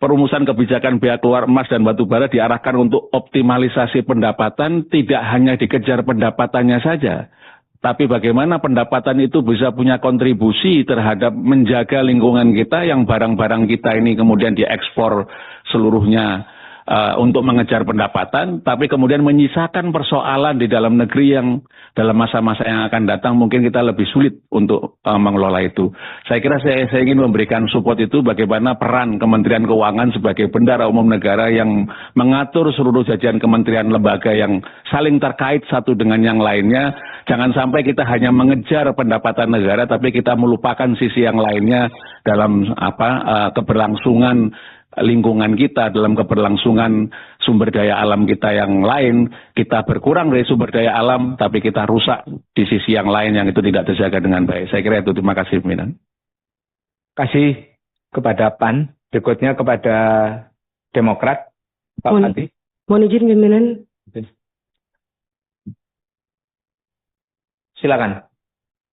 perumusan kebijakan biaya keluar emas dan batu bara diarahkan untuk optimalisasi pendapatan, tidak hanya dikejar pendapatannya saja, tapi bagaimana pendapatan itu bisa punya kontribusi terhadap menjaga lingkungan kita yang barang-barang kita ini kemudian diekspor seluruhnya untuk mengejar pendapatan, tapi kemudian menyisakan persoalan di dalam negeri yang dalam masa-masa yang akan datang mungkin kita lebih sulit untuk mengelola itu. Saya kira saya ingin memberikan support itu bagaimana peran Kementerian Keuangan sebagai bendahara umum negara yang mengatur seluruh jajaran kementerian lembaga yang saling terkait satu dengan yang lainnya. Jangan sampai kita hanya mengejar pendapatan negara, tapi kita melupakan sisi yang lainnya dalam keberlangsungan lingkungan kita, dalam keberlangsungan sumber daya alam kita yang lain. Kita berkurang dari sumber daya alam, tapi kita rusak di sisi yang lain yang itu tidak terjaga dengan baik. Saya kira itu. Terima kasih, pimpinan. Kasih kepada PAN, berikutnya kepada Demokrat, Pak Pati. Mohon izin, pimpinan. Silakan.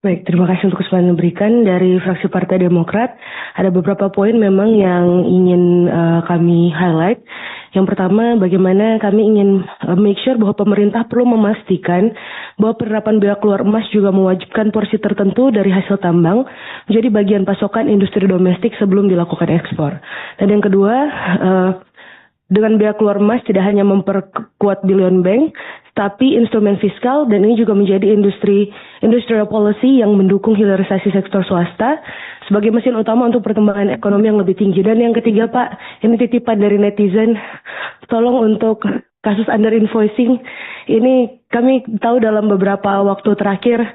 Baik, terima kasih untuk kesempatan diberikan dari fraksi Partai Demokrat. Ada beberapa poin memang yang ingin kami highlight. Yang pertama, bagaimana kami ingin make sure bahwa pemerintah perlu memastikan bahwa penerapan biaya keluar emas juga mewajibkan porsi tertentu dari hasil tambang menjadi bagian pasokan industri domestik sebelum dilakukan ekspor. Dan yang kedua, dengan biaya keluar emas tidak hanya memperkuat Billion Bank, tapi instrumen fiskal, dan ini juga menjadi industrial policy yang mendukung hilirisasi sektor swasta sebagai mesin utama untuk perkembangan ekonomi yang lebih tinggi. Dan yang ketiga, Pak, ini titipan dari netizen, tolong untuk kasus under invoicing, ini kami tahu dalam beberapa waktu terakhir,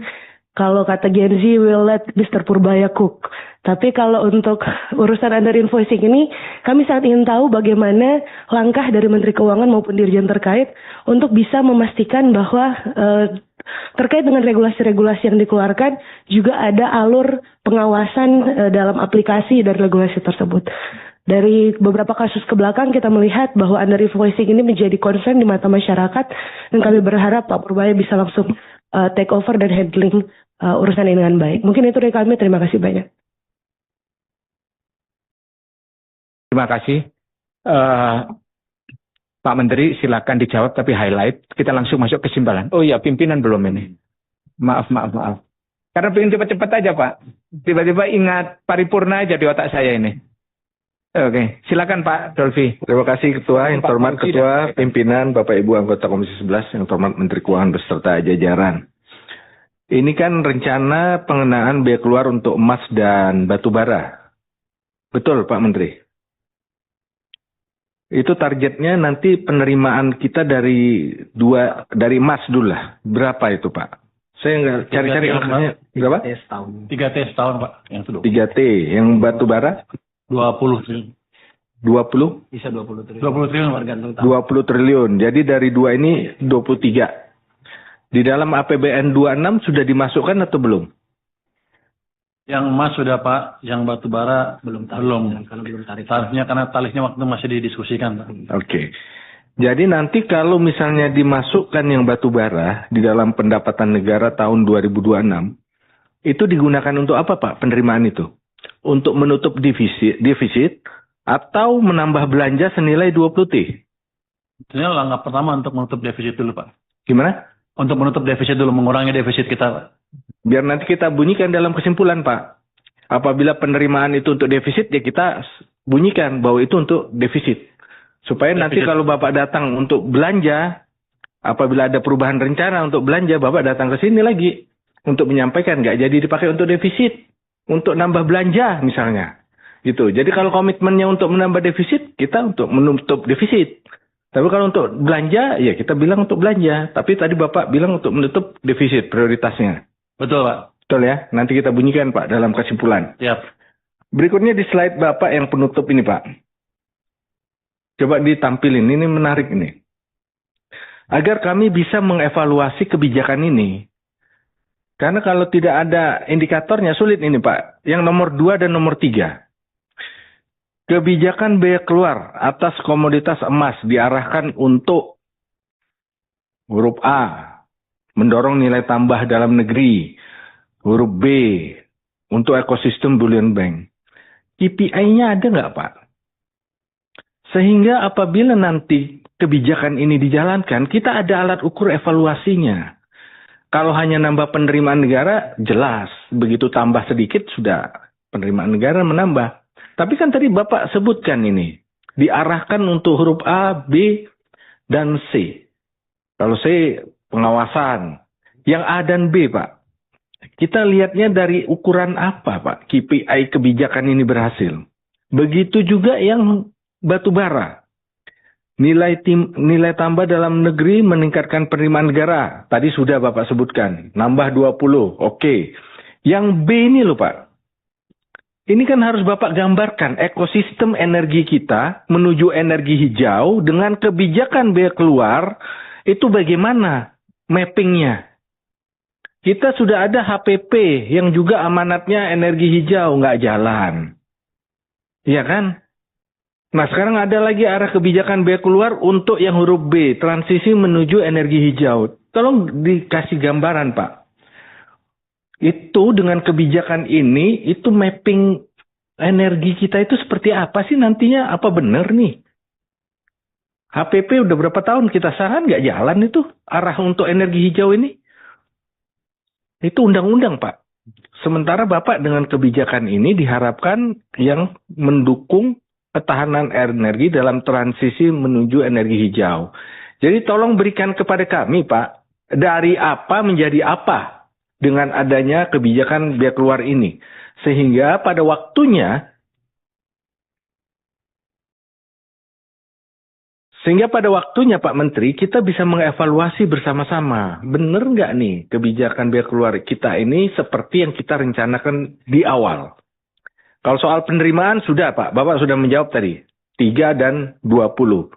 kalau kata Gen Z, will let Mr. Purbaya cook. Tapi kalau untuk urusan under invoicing ini, kami sangat ingin tahu bagaimana langkah dari Menteri Keuangan maupun Dirjen terkait untuk bisa memastikan bahwa terkait dengan regulasi-regulasi yang dikeluarkan juga ada alur pengawasan dalam aplikasi dan regulasi tersebut. Dari beberapa kasus ke belakang kita melihat bahwa under invoicing ini menjadi concern di mata masyarakat, dan kami berharap Pak Purbaya bisa langsung take over dan handling urusan ini dengan baik. Mungkin itu dari kami, terima kasih banyak. Terima kasih. Pak Menteri, silakan dijawab tapi highlight. Kita langsung masuk kesimpulan. Oh iya, pimpinan belum ini. Maaf. Karena pengen cepat-cepat aja, Pak. Tiba-tiba ingat paripurna aja di otak saya ini. Oke, silakan Pak Dolvi. Terima kasih Ketua, yang terhormat Ketua, pimpinan, Bapak Ibu anggota Komisi 11, yang terhormat Menteri Keuangan beserta jajaran. Ini kan rencana pengenaan biaya keluar untuk emas dan batu bara. Betul Pak Menteri? Itu targetnya nanti penerimaan kita dari emas dulu lah. Berapa itu Pak? Saya nggak cari-cari angkanya. Berapa? 3T setahun Pak. Yang 3T. Yang batu bara? 20 triliun. 20? Bisa 20 triliun. 20 triliun tergantung tahun. 20 triliun. Jadi dari 2 ini 23. Di dalam APBN 26 sudah dimasukkan atau belum? Yang emas sudah Pak, yang batu bara belum. Karena belum tarifnya karena tarifnya waktu masih didiskusikan Pak. Oke. Jadi nanti kalau misalnya dimasukkan yang batu bara di dalam pendapatan negara tahun 2026, itu digunakan untuk apa Pak penerimaan itu? Untuk menutup defisit atau menambah belanja senilai 20T? Ini langkah pertama untuk menutup defisit dulu Pak. Gimana? Untuk menutup defisit dulu, mengurangi defisit kita Pak. Biar nanti kita bunyikan dalam kesimpulan Pak. Apabila penerimaan itu untuk defisit, ya kita bunyikan bahwa itu untuk defisit. Supaya nanti kalau Bapak datang untuk belanja, apabila ada perubahan rencana untuk belanja, Bapak datang ke sini lagi. Untuk menyampaikan, nggak jadi dipakai untuk defisit. Untuk nambah belanja misalnya. Gitu. Jadi kalau komitmennya untuk menambah defisit, kita untuk menutup defisit. Tapi kalau untuk belanja, ya kita bilang untuk belanja. Tapi tadi Bapak bilang untuk menutup defisit prioritasnya. Betul Pak. Betul ya. Nanti kita bunyikan Pak dalam kesimpulan. Siap. Berikutnya di slide Bapak yang penutup ini Pak. Coba ditampilin, ini menarik ini. Agar kami bisa mengevaluasi kebijakan ini. Karena kalau tidak ada indikatornya sulit ini Pak. Yang nomor 2 dan nomor 3. Kebijakan biaya keluar atas komoditas emas diarahkan untuk huruf A, mendorong nilai tambah dalam negeri. Huruf B, untuk ekosistem bullion bank. KPI-nya ada nggak Pak? Sehingga apabila nanti kebijakan ini dijalankan, kita ada alat ukur evaluasinya. Kalau hanya nambah penerimaan negara, jelas. Begitu tambah sedikit, sudah penerimaan negara menambah. Tapi kan tadi Bapak sebutkan ini. Diarahkan untuk huruf A, B, dan C. Kalau C, pengawasan. Yang A dan B, Pak. Kita lihatnya dari ukuran apa, Pak? KPI kebijakan ini berhasil. Begitu juga yang batu bara. Nilai tambah dalam negeri meningkatkan penerimaan negara. Tadi sudah Bapak sebutkan. Nambah 20. Oke. Yang B ini loh, Pak. Ini kan harus Bapak gambarkan ekosistem energi kita menuju energi hijau dengan kebijakan biaya keluar itu bagaimana mappingnya. Kita sudah ada HPP yang juga amanatnya energi hijau nggak jalan. Iya kan? Nah sekarang ada lagi arah kebijakan biaya keluar untuk yang huruf B, transisi menuju energi hijau. Tolong dikasih gambaran Pak. Itu dengan kebijakan ini, itu mapping energi kita itu seperti apa sih nantinya? Apa benar nih? HPP udah berapa tahun kita saran nggak jalan itu arah untuk energi hijau ini? Itu undang-undang Pak. Sementara Bapak dengan kebijakan ini diharapkan yang mendukung ketahanan energi dalam transisi menuju energi hijau. Jadi tolong berikan kepada kami Pak, dari apa menjadi apa? Dengan adanya kebijakan biaya keluar ini. Sehingga pada waktunya Pak Menteri, kita bisa mengevaluasi bersama-sama. Benar nggak nih kebijakan biaya keluar kita ini seperti yang kita rencanakan di awal. Kalau soal penerimaan sudah Pak, Bapak sudah menjawab tadi. 3 dan 20.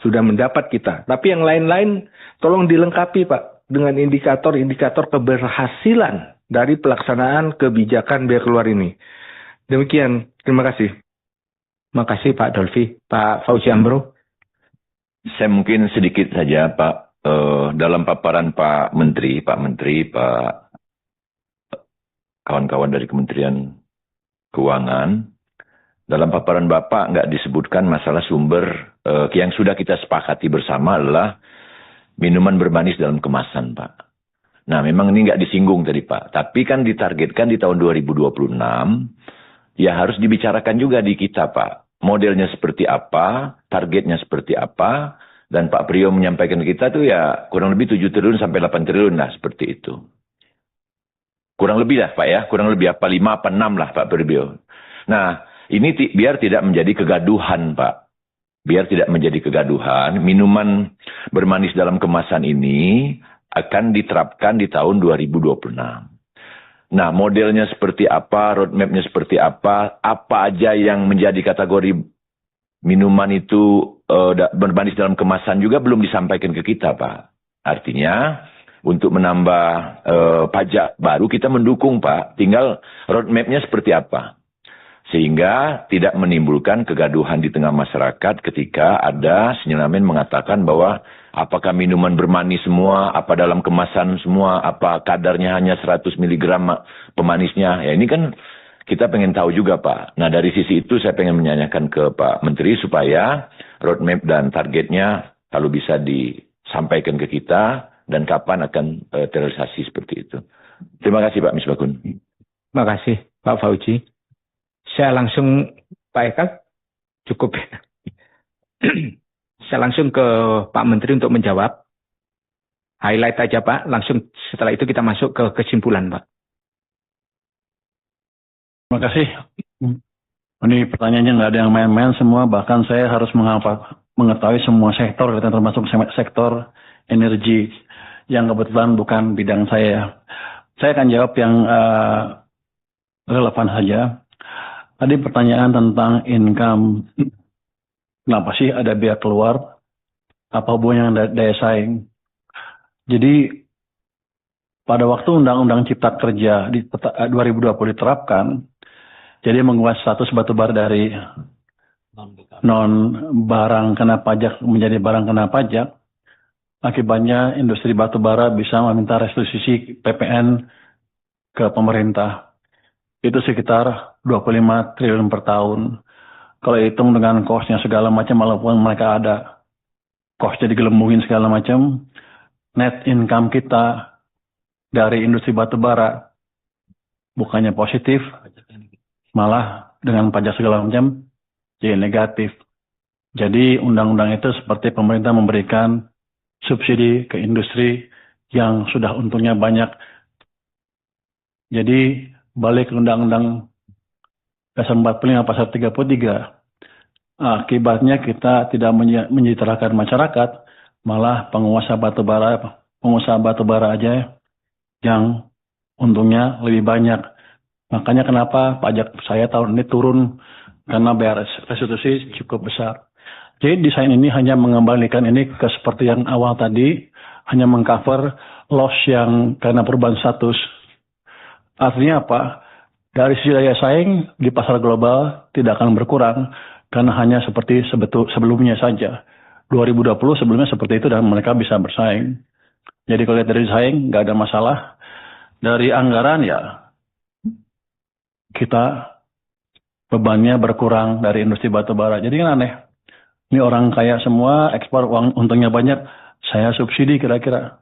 Sudah mendapat kita. Tapi yang lain-lain tolong dilengkapi Pak. Dengan indikator-indikator keberhasilan dari pelaksanaan kebijakan biaya keluar ini. Demikian, terima kasih. Terima kasih Pak Dolfi. Pak Fauzi Amro. Saya mungkin sedikit saja Pak, dalam paparan Pak Menteri, kawan-kawan dari Kementerian Keuangan, dalam paparan Bapak nggak disebutkan masalah sumber yang sudah kita sepakati bersama adalah minuman bermanis dalam kemasan, Pak. Nah, memang ini nggak disinggung tadi, Pak. Tapi kan ditargetkan di tahun 2026, ya harus dibicarakan juga di kita, Pak. Modelnya seperti apa, targetnya seperti apa, dan Pak Priyo menyampaikan kita tuh ya kurang lebih 7 triliun sampai 8 triliun lah, seperti itu. Kurang lebih lah, Pak ya. Kurang lebih apa, 5 apa 6 lah, Pak Priyo. Nah, ini biar tidak menjadi kegaduhan, Pak. Biar tidak menjadi kegaduhan, minuman bermanis dalam kemasan ini akan diterapkan di tahun 2026. Nah, modelnya seperti apa, roadmap-nya seperti apa aja yang menjadi kategori minuman itu bermanis dalam kemasan juga belum disampaikan ke kita, Pak. Artinya, untuk menambah pajak baru kita mendukung, Pak. Tinggal roadmap-nya seperti apa. Sehingga tidak menimbulkan kegaduhan di tengah masyarakat ketika ada sinyalemen mengatakan bahwa apakah minuman bermanis semua, apa dalam kemasan semua, apa kadarnya hanya 100 mg pemanisnya. Ya ini kan kita pengen tahu juga Pak. Nah dari sisi itu saya pengen menanyakan ke Pak Menteri supaya roadmap dan targetnya kalau bisa disampaikan ke kita dan kapan akan terrealisasi seperti itu. Terima kasih Pak Misbakun. Terima kasih Pak Fauzi. Saya langsung, Pak Eka, cukup. Saya langsung ke Pak Menteri untuk menjawab. Highlight aja Pak, langsung setelah itu kita masuk ke kesimpulan Pak. Terima kasih. Ini pertanyaannya nggak ada yang main-main semua, bahkan saya harus mengetahui semua sektor, termasuk sektor energi yang kebetulan bukan bidang saya. Saya akan jawab yang relevan saja. Tadi pertanyaan tentang income. Kenapa sih ada biaya keluar? Apa hubungannya dengan daya saing? Jadi pada waktu Undang-Undang Cipta Kerja di 2020 diterapkan, jadi mengubah status batubara dari non barang kena pajak menjadi barang kena pajak. Akibatnya industri batubara bisa meminta restitusi PPN ke pemerintah. Itu sekitar 25 triliun per tahun. Kalau hitung dengan kosnya segala macam, walaupun mereka ada kosnya digelembungin segala macam, net income kita dari industri batubara bukannya positif, malah dengan pajak segala macam jadi negatif. Jadi undang-undang itu seperti pemerintah memberikan subsidi ke industri yang sudah untungnya banyak. Jadi balik ke Undang-Undang Dasar 45 Pasal 33, akibatnya kita tidak menyejahterakan masyarakat, malah pengusaha batubara aja yang untungnya lebih banyak. Makanya kenapa pajak saya tahun ini turun, karena bayar restitusi cukup besar. Jadi desain ini hanya mengembalikan ini ke seperti yang awal tadi, hanya mengcover loss yang karena perubahan status. Artinya apa? Dari sisi daya saing di pasar global tidak akan berkurang, karena hanya seperti sebelumnya saja. 2020 sebelumnya seperti itu dan mereka bisa bersaing. Jadi kalau lihat dari saing nggak ada masalah. Dari anggaran ya kita bebannya berkurang dari industri batubara. Jadi kan aneh. Ini orang kaya semua, ekspor uang untungnya banyak, saya subsidi kira-kira.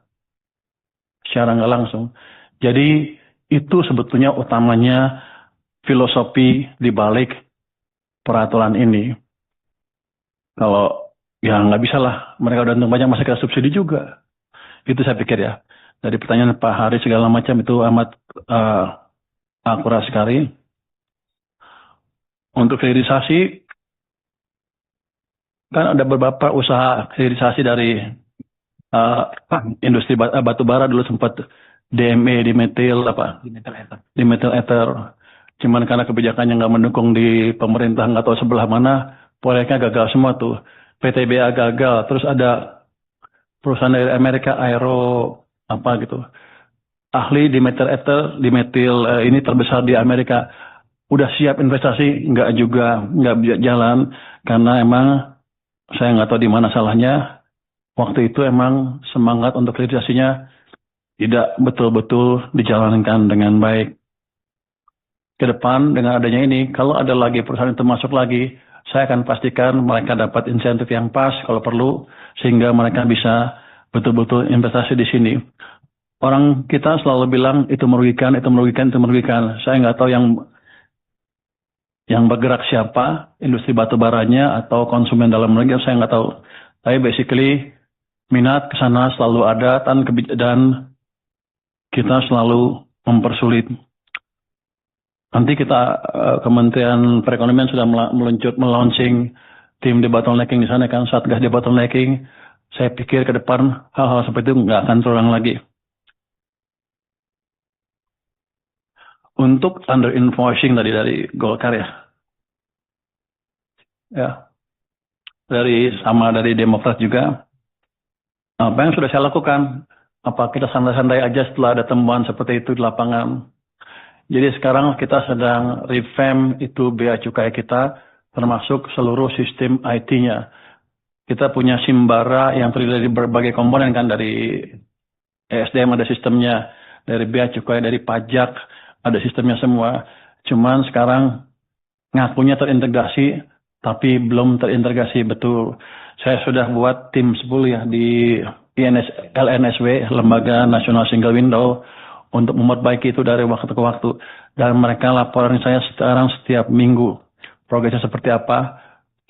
Secara nggak langsung. Jadi itu sebetulnya utamanya filosofi di balik peraturan ini. Kalau ya nggak bisa lah, mereka udah untung banyak masa kita subsidi juga. Itu saya pikir ya. Dari pertanyaan Pak Hari segala macam itu amat akurat sekali. Untuk hilirisasi, kan ada beberapa usaha hilirisasi dari industri batubara dulu sempat DME, dimetil ether. Cuman karena kebijakannya nggak mendukung di pemerintah, nggak tahu sebelah mana, proyeknya gagal semua tuh. PTBA gagal, terus ada perusahaan dari Amerika, Aero, apa gitu. Ahli dimetil ether, ini terbesar di Amerika. Udah siap investasi, nggak jalan, karena emang saya nggak tahu di mana salahnya. Waktu itu emang semangat untuk hilirisasinya tidak betul-betul dijalankan dengan baik. Ke depan dengan adanya ini, kalau ada lagi perusahaan itu masuk lagi, saya akan pastikan mereka dapat insentif yang pas kalau perlu, sehingga mereka bisa betul-betul investasi di sini. Orang kita selalu bilang itu merugikan. Saya nggak tahu yang bergerak siapa, industri batubaranya atau konsumen dalam negeri, saya nggak tahu. Tapi basically minat ke sana selalu ada dan kita selalu mempersulit. Nanti kita Kementerian Perekonomian sudah melaunching tim debottlenecking di sana kan, Satgas debottlenecking. Saya pikir ke depan hal-hal seperti itu nggak akan terulang lagi. Untuk under invoicing tadi dari Golkar ya, dari Demokrat juga. Apa yang sudah saya lakukan? Apa kita santai-santai aja setelah ada temuan seperti itu di lapangan? Jadi sekarang kita sedang revamp itu bea cukai kita, termasuk seluruh sistem IT-nya. Kita punya Simbara yang terdiri dari berbagai komponen kan, dari ESDM ada sistemnya, dari bea cukai, dari pajak, ada sistemnya semua. Cuman sekarang ngakunya terintegrasi, tapi belum terintegrasi betul. Saya sudah buat tim 10 ya di LNSW, Lembaga Nasional Single Window, untuk memperbaiki itu dari waktu ke waktu. Dan mereka laporan saya sekarang setiap minggu. Progresnya seperti apa,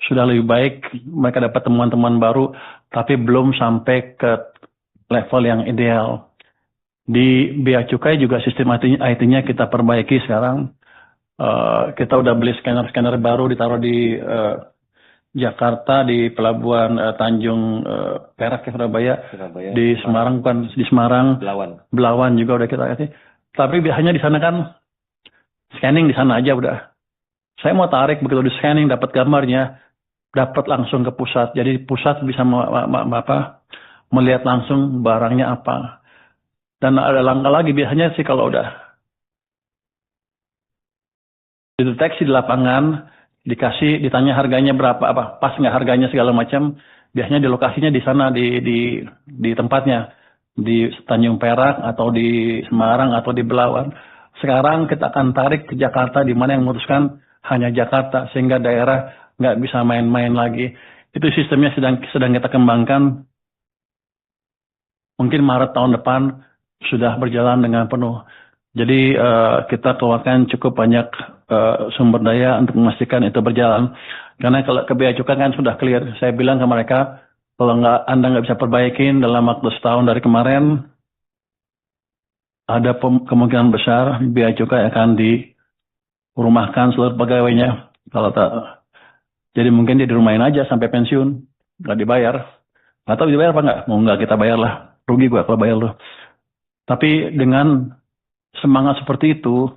sudah lebih baik, mereka dapat temuan-temuan baru, tapi belum sampai ke level yang ideal. Di bea cukai juga sistem IT-nya kita perbaiki sekarang. Kita udah beli scanner baru, ditaruh di Jakarta, di Pelabuhan Tanjung Perak ya, Surabaya. Di Semarang bukan di Semarang, Belawan juga udah kita kasih. Tapi biasanya di sana kan scanning di sana aja udah. Saya mau tarik, begitu di scanning dapat gambarnya, dapat langsung ke pusat. Jadi pusat bisa melihat langsung barangnya apa. Dan ada langkah lagi, biasanya sih kalau udah dideteksi di lapangan, ditanya harganya berapa, pas nggak harganya segala macam, biasanya di lokasinya di sana, di tempatnya, di Tanjung Perak atau di Semarang atau di Belawan. Sekarang kita akan tarik ke Jakarta, di mana yang memutuskan hanya Jakarta, sehingga daerah nggak bisa main-main lagi. Itu sistemnya sedang kita kembangkan. Mungkin Maret tahun depan sudah berjalan dengan penuh. Jadi kita keluarkan cukup banyak sumber daya untuk memastikan itu berjalan. Karena kalau ke Bea Cukai kan sudah clear. Saya bilang ke mereka, kalau Anda nggak bisa perbaikin dalam waktu setahun dari kemarin, ada kemungkinan besar Bea Cukai akan dirumahkan seluruh pegawainya. Kalau tak, jadi mungkin dia dirumahin aja sampai pensiun, nggak dibayar. Nggak tahu dibayar apa nggak? Mau nggak kita bayar lah. Rugi gua kalau bayar loh. Tapi dengan semangat seperti itu,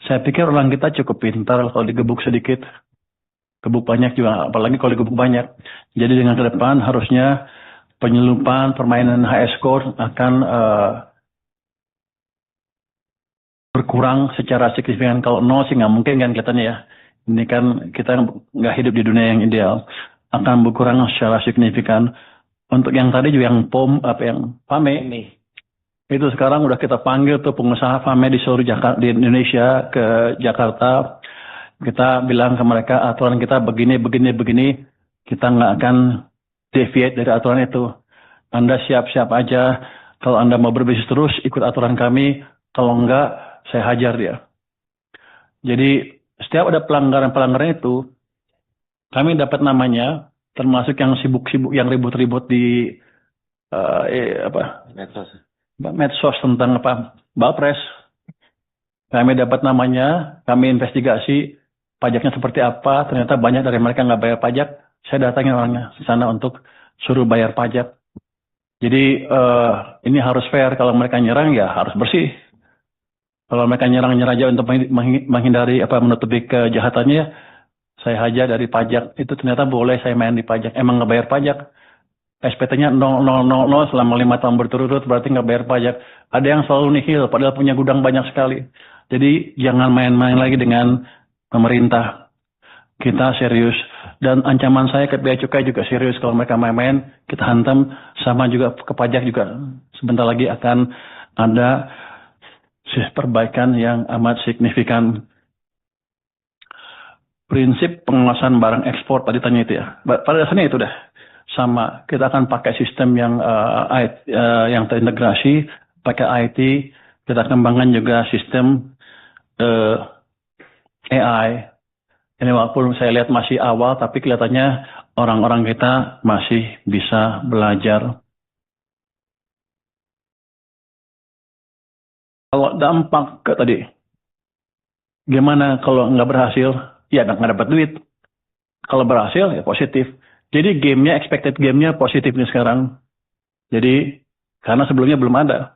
saya pikir orang kita cukup pintar kalau digebuk sedikit. Gebuk banyak juga, apalagi kalau digebuk banyak. Jadi dengan ke depan harusnya penyelundupan permainan HS Code akan berkurang secara signifikan. Kalau nol sih nggak mungkin kan kelihatannya ya. Ini kan kita nggak hidup di dunia yang ideal. Akan berkurang secara signifikan. Untuk yang tadi juga yang PAME, itu sekarang udah kita panggil tuh pengusaha PAME di seluruh di Indonesia ke Jakarta. Kita bilang ke mereka aturan kita begini. Kita nggak akan deviate dari aturan itu. Anda siap-siap aja. Kalau Anda mau berbisnis terus, ikut aturan kami. Kalau enggak, saya hajar dia. Jadi setiap ada pelanggaran itu, kami dapat namanya, termasuk yang sibuk-sibuk, yang ribut-ribut di medsos tentang Bapres. Kami dapat namanya, kami investigasi pajaknya seperti apa. Ternyata banyak dari mereka nggak bayar pajak. Saya datangin orangnya di sana untuk suruh bayar pajak. Jadi ini harus fair. Kalau mereka nyerang ya harus bersih. Kalau mereka nyerang aja untuk menghindari menutupi kejahatannya, saya hajar dari pajak. Itu ternyata boleh saya main di pajak. Emang nggak bayar pajak. SPT-nya 0,000 selama 5 tahun berturut-turut berarti nggak bayar pajak. Ada yang selalu nihil padahal punya gudang banyak sekali. Jadi jangan main-main lagi dengan pemerintah. Kita serius. Dan ancaman saya ke Bea Cukai juga serius. Kalau mereka main-main, kita hantam. Sama juga ke pajak juga. Sebentar lagi akan ada perbaikan yang amat signifikan. Prinsip pengawasan barang ekspor tadi tanya itu ya. Pada dasarnya itu dah sama. Kita akan pakai sistem yang terintegrasi, pakai IT. Kita kembangkan juga sistem AI. Ini walaupun saya lihat masih awal, tapi kelihatannya orang-orang kita masih bisa belajar. Kalau dampak ke tadi, gimana kalau nggak berhasil? Ya nggak dapat duit. Kalau berhasil ya positif. Jadi expected game-nya positif nih sekarang. Jadi karena sebelumnya belum ada.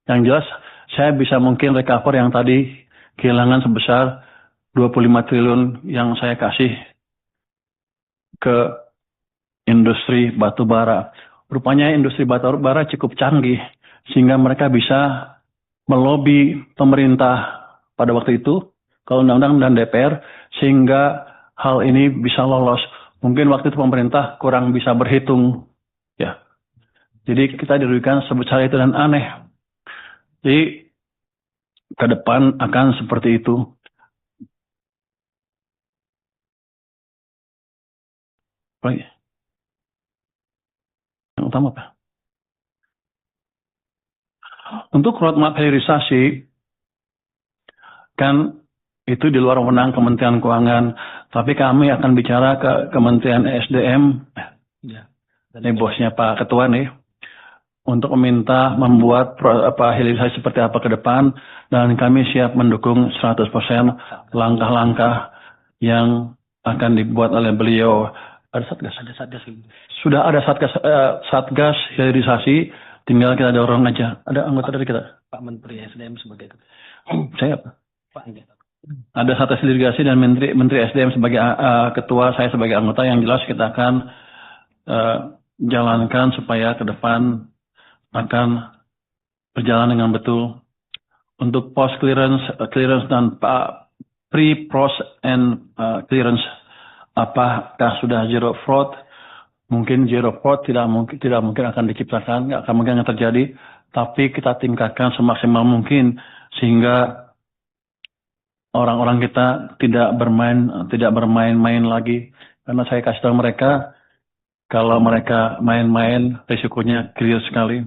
Yang jelas saya bisa mungkin recover yang tadi kehilangan sebesar 25 triliun yang saya kasih ke industri batubara. Rupanya industri batubara cukup canggih sehingga mereka bisa melobi pemerintah pada waktu itu, kalau undang-undang dan DPR, sehingga hal ini bisa lolos. Mungkin waktu itu pemerintah kurang bisa berhitung, ya. Jadi kita dirugikan sebesar itu dan aneh. Jadi ke depan akan seperti itu. Yang utama apa? Untuk roadmap hilirisasi, kan itu di luar wewenang Kementerian Keuangan, tapi kami akan bicara ke Kementerian SDM, ini bosnya Pak Ketua nih, untuk meminta membuat hilirisasi seperti apa ke depan, dan kami siap mendukung 100% langkah-langkah yang akan dibuat oleh beliau. Ada satgas? Ada satgas. Sudah ada satgas hilirisasi, tinggal kita dorong aja. Ada anggota dari kita? Pak Menteri SDM sebagai saya apa? Pak ada status delegasi dan Menteri SDM sebagai ketua, saya sebagai anggota. Yang jelas kita akan jalankan supaya ke depan akan berjalan dengan betul. Untuk post clearance dan pre-post and clearance, apakah sudah zero fraud? Mungkin zero fraud tidak mungkin akan diciptakan, nggak akan mungkin akan terjadi. Tapi kita tingkatkan semaksimal mungkin sehingga orang-orang kita tidak bermain-main lagi. Karena saya kasih tahu mereka, kalau mereka main-main risikonya clear sekali.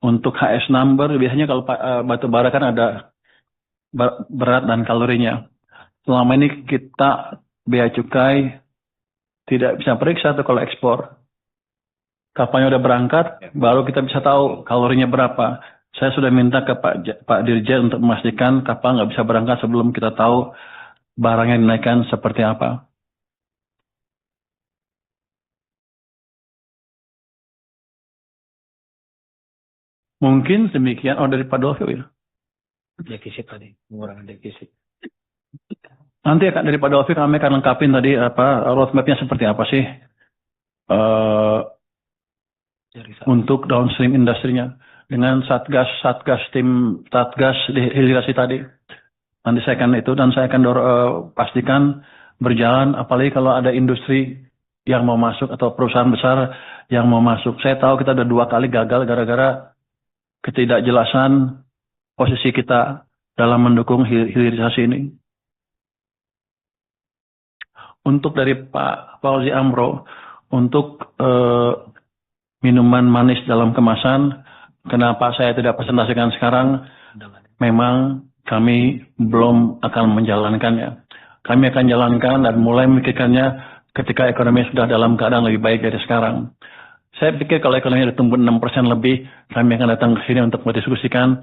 Untuk HS number biasanya kalau batu bara kan ada berat dan kalorinya. Selama ini kita bea cukai tidak bisa periksa tuh kalau ekspor. Kapalnya udah berangkat, baru kita bisa tahu kalorinya berapa. Saya sudah minta ke Pak Dirjen untuk memastikan kapal nggak bisa berangkat sebelum kita tahu barang yang dinaikkan seperti apa. Mungkin demikian. Dari Pak Dolfi ya. Defisit tadi, pengurangan defisit. Nanti dari Pak Dolfi kami akan lengkapin tadi roadmap-nya seperti apa sih untuk downstream industrinya dengan satgas hilirisasi tadi. Nanti saya akan itu dan saya akan pastikan berjalan, apalagi kalau ada industri yang mau masuk atau perusahaan besar yang mau masuk. Saya tahu kita ada 2 kali gagal gara-gara ketidakjelasan posisi kita dalam mendukung hilirisasi ini. Untuk dari Pak Fauzi Amro, untuk minuman manis dalam kemasan, kenapa saya tidak presentasikan sekarang? Memang kami belum akan menjalankannya. Kami akan jalankan dan mulai memikirkannya ketika ekonomi sudah dalam keadaan lebih baik dari sekarang. Saya pikir kalau ekonomi sudah tumbuh 6% lebih, kami akan datang ke sini untuk mendiskusikan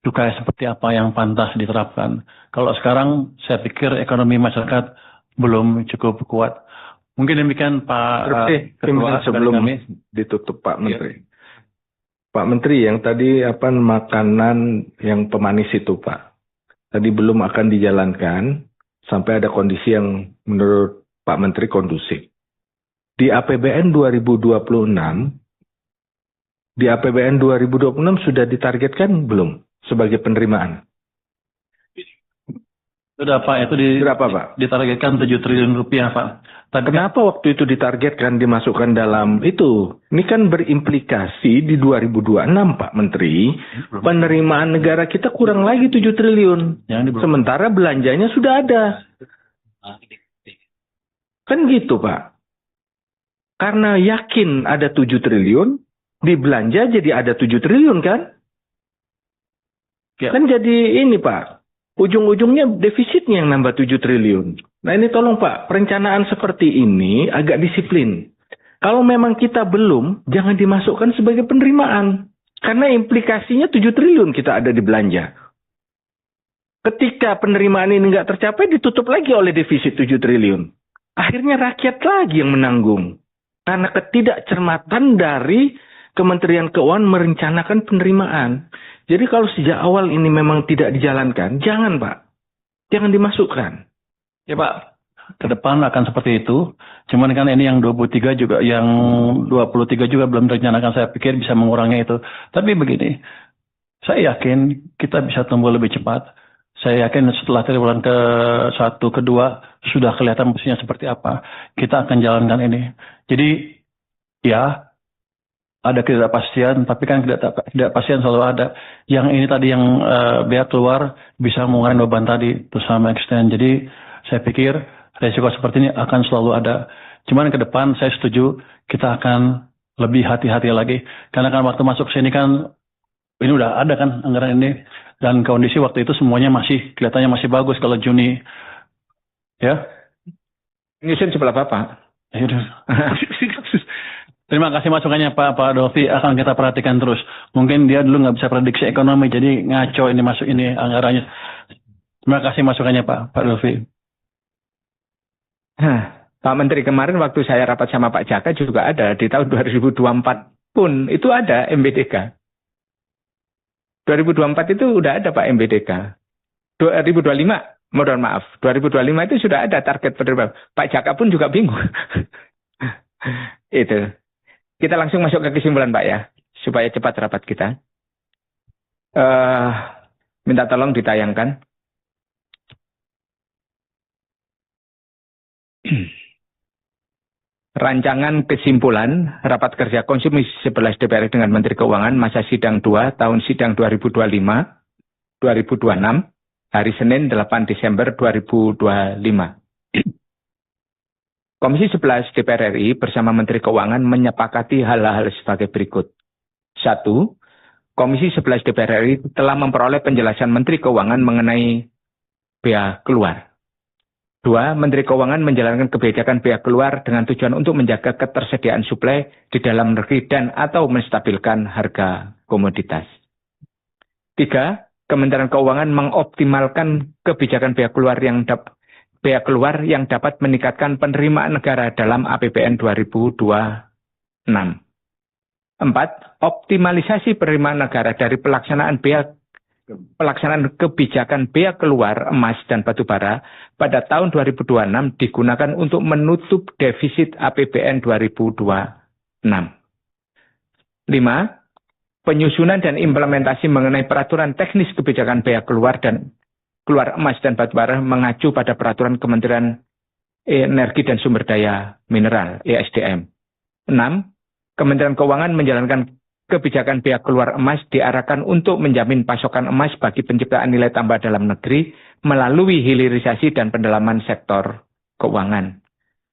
cukai seperti apa yang pantas diterapkan. Kalau sekarang saya pikir ekonomi masyarakat belum cukup kuat. Mungkin demikian Pak Ketua. Sebelum ditutup Pak Menteri. Pak Menteri, yang tadi makanan yang pemanis itu Pak, tadi belum akan dijalankan sampai ada kondisi yang menurut Pak Menteri kondusif. Di APBN 2026 sudah ditargetkan belum sebagai penerimaan? Sudah Pak, itu berapa Pak? Ditargetkan 7 triliun rupiah Pak. Kenapa waktu itu ditargetkan dimasukkan dalam itu? Ini kan berimplikasi di 2026 Pak Menteri, penerimaan negara kita kurang lagi 7 triliun. Sementara belanjanya sudah ada. Kan gitu Pak. Karena yakin ada 7 triliun, di belanja jadi ada 7 triliun kan? Kan jadi ini Pak. Ujung-ujungnya defisitnya yang nambah 7 triliun. Nah ini tolong Pak, perencanaan seperti ini agak disiplin. Kalau memang kita belum, jangan dimasukkan sebagai penerimaan. Karena implikasinya 7 triliun kita ada di belanja. Ketika penerimaan ini nggak tercapai, ditutup lagi oleh defisit 7 triliun. Akhirnya rakyat lagi yang menanggung. Karena ketidakcermatan dari Kementerian Keuangan merencanakan penerimaan. Jadi kalau sejak awal ini memang tidak dijalankan, jangan Pak. Jangan dimasukkan. Ya Pak, ke depan akan seperti itu. Cuman kan ini yang 23 juga, yang 23 juga belum direncanakan. Saya pikir bisa mengurangi itu. Tapi begini, saya yakin kita bisa tumbuh lebih cepat. Saya yakin setelah triwulan ke-1, ke-2, sudah kelihatan posisinya seperti apa. Kita akan jalankan ini. Jadi, ya, ada ketidakpastian, tapi kan ketidakpastian selalu ada. Yang ini tadi yang bea keluar bisa mengurangi beban tadi to some extent. Jadi saya pikir resiko seperti ini akan selalu ada. Cuman ke depan saya setuju kita akan lebih hati-hati lagi. Karena kan waktu masuk sini kan ini udah ada kan anggaran ini, dan kondisi waktu itu semuanya masih kelihatannya masih bagus kalau Juni. Ya. Nyusun sebelah Bapak. Terima kasih masukannya Pak Dolfi, akan kita perhatikan terus. Mungkin dia dulu nggak bisa prediksi ekonomi, jadi ngaco ini masuk ini anggarannya. Terima kasih masukannya Pak Dolfi. Pak Menteri, kemarin waktu saya rapat sama Pak Jaka juga ada di tahun 2024 pun itu ada MBDK. 2024 itu udah ada Pak MBDK. 2025, mohon maaf, 2025 itu sudah ada target penerimaan. Pak Jaka pun juga bingung. Itu. Kita langsung masuk ke kesimpulan Pak ya, supaya cepat rapat kita. Minta tolong ditayangkan. Rancangan kesimpulan rapat kerja Komisi 11 DPR dengan Menteri Keuangan masa sidang 2 tahun sidang 2025-2026 hari Senin 8 Desember 2025. Komisi 11 DPR RI bersama Menteri Keuangan menyepakati hal-hal sebagai berikut. 1. Komisi 11 DPR RI telah memperoleh penjelasan Menteri Keuangan mengenai bea keluar. 2. Menteri Keuangan menjalankan kebijakan bea keluar dengan tujuan untuk menjaga ketersediaan suplai di dalam negeri dan atau menstabilkan harga komoditas. 3. Kementerian Keuangan mengoptimalkan kebijakan bea keluar yang dapat meningkatkan penerimaan negara dalam APBN 2026. 4. Optimalisasi penerimaan negara dari pelaksanaan kebijakan bea keluar emas dan batubara pada tahun 2026 digunakan untuk menutup defisit APBN 2026. 5. Penyusunan dan implementasi mengenai peraturan teknis kebijakan bea keluar emas dan batubara mengacu pada peraturan Kementerian Energi dan Sumber Daya Mineral (ESDM). 6. Kementerian Keuangan menjalankan kebijakan bea keluar emas diarahkan untuk menjamin pasokan emas bagi penciptaan nilai tambah dalam negeri melalui hilirisasi dan pendalaman sektor keuangan.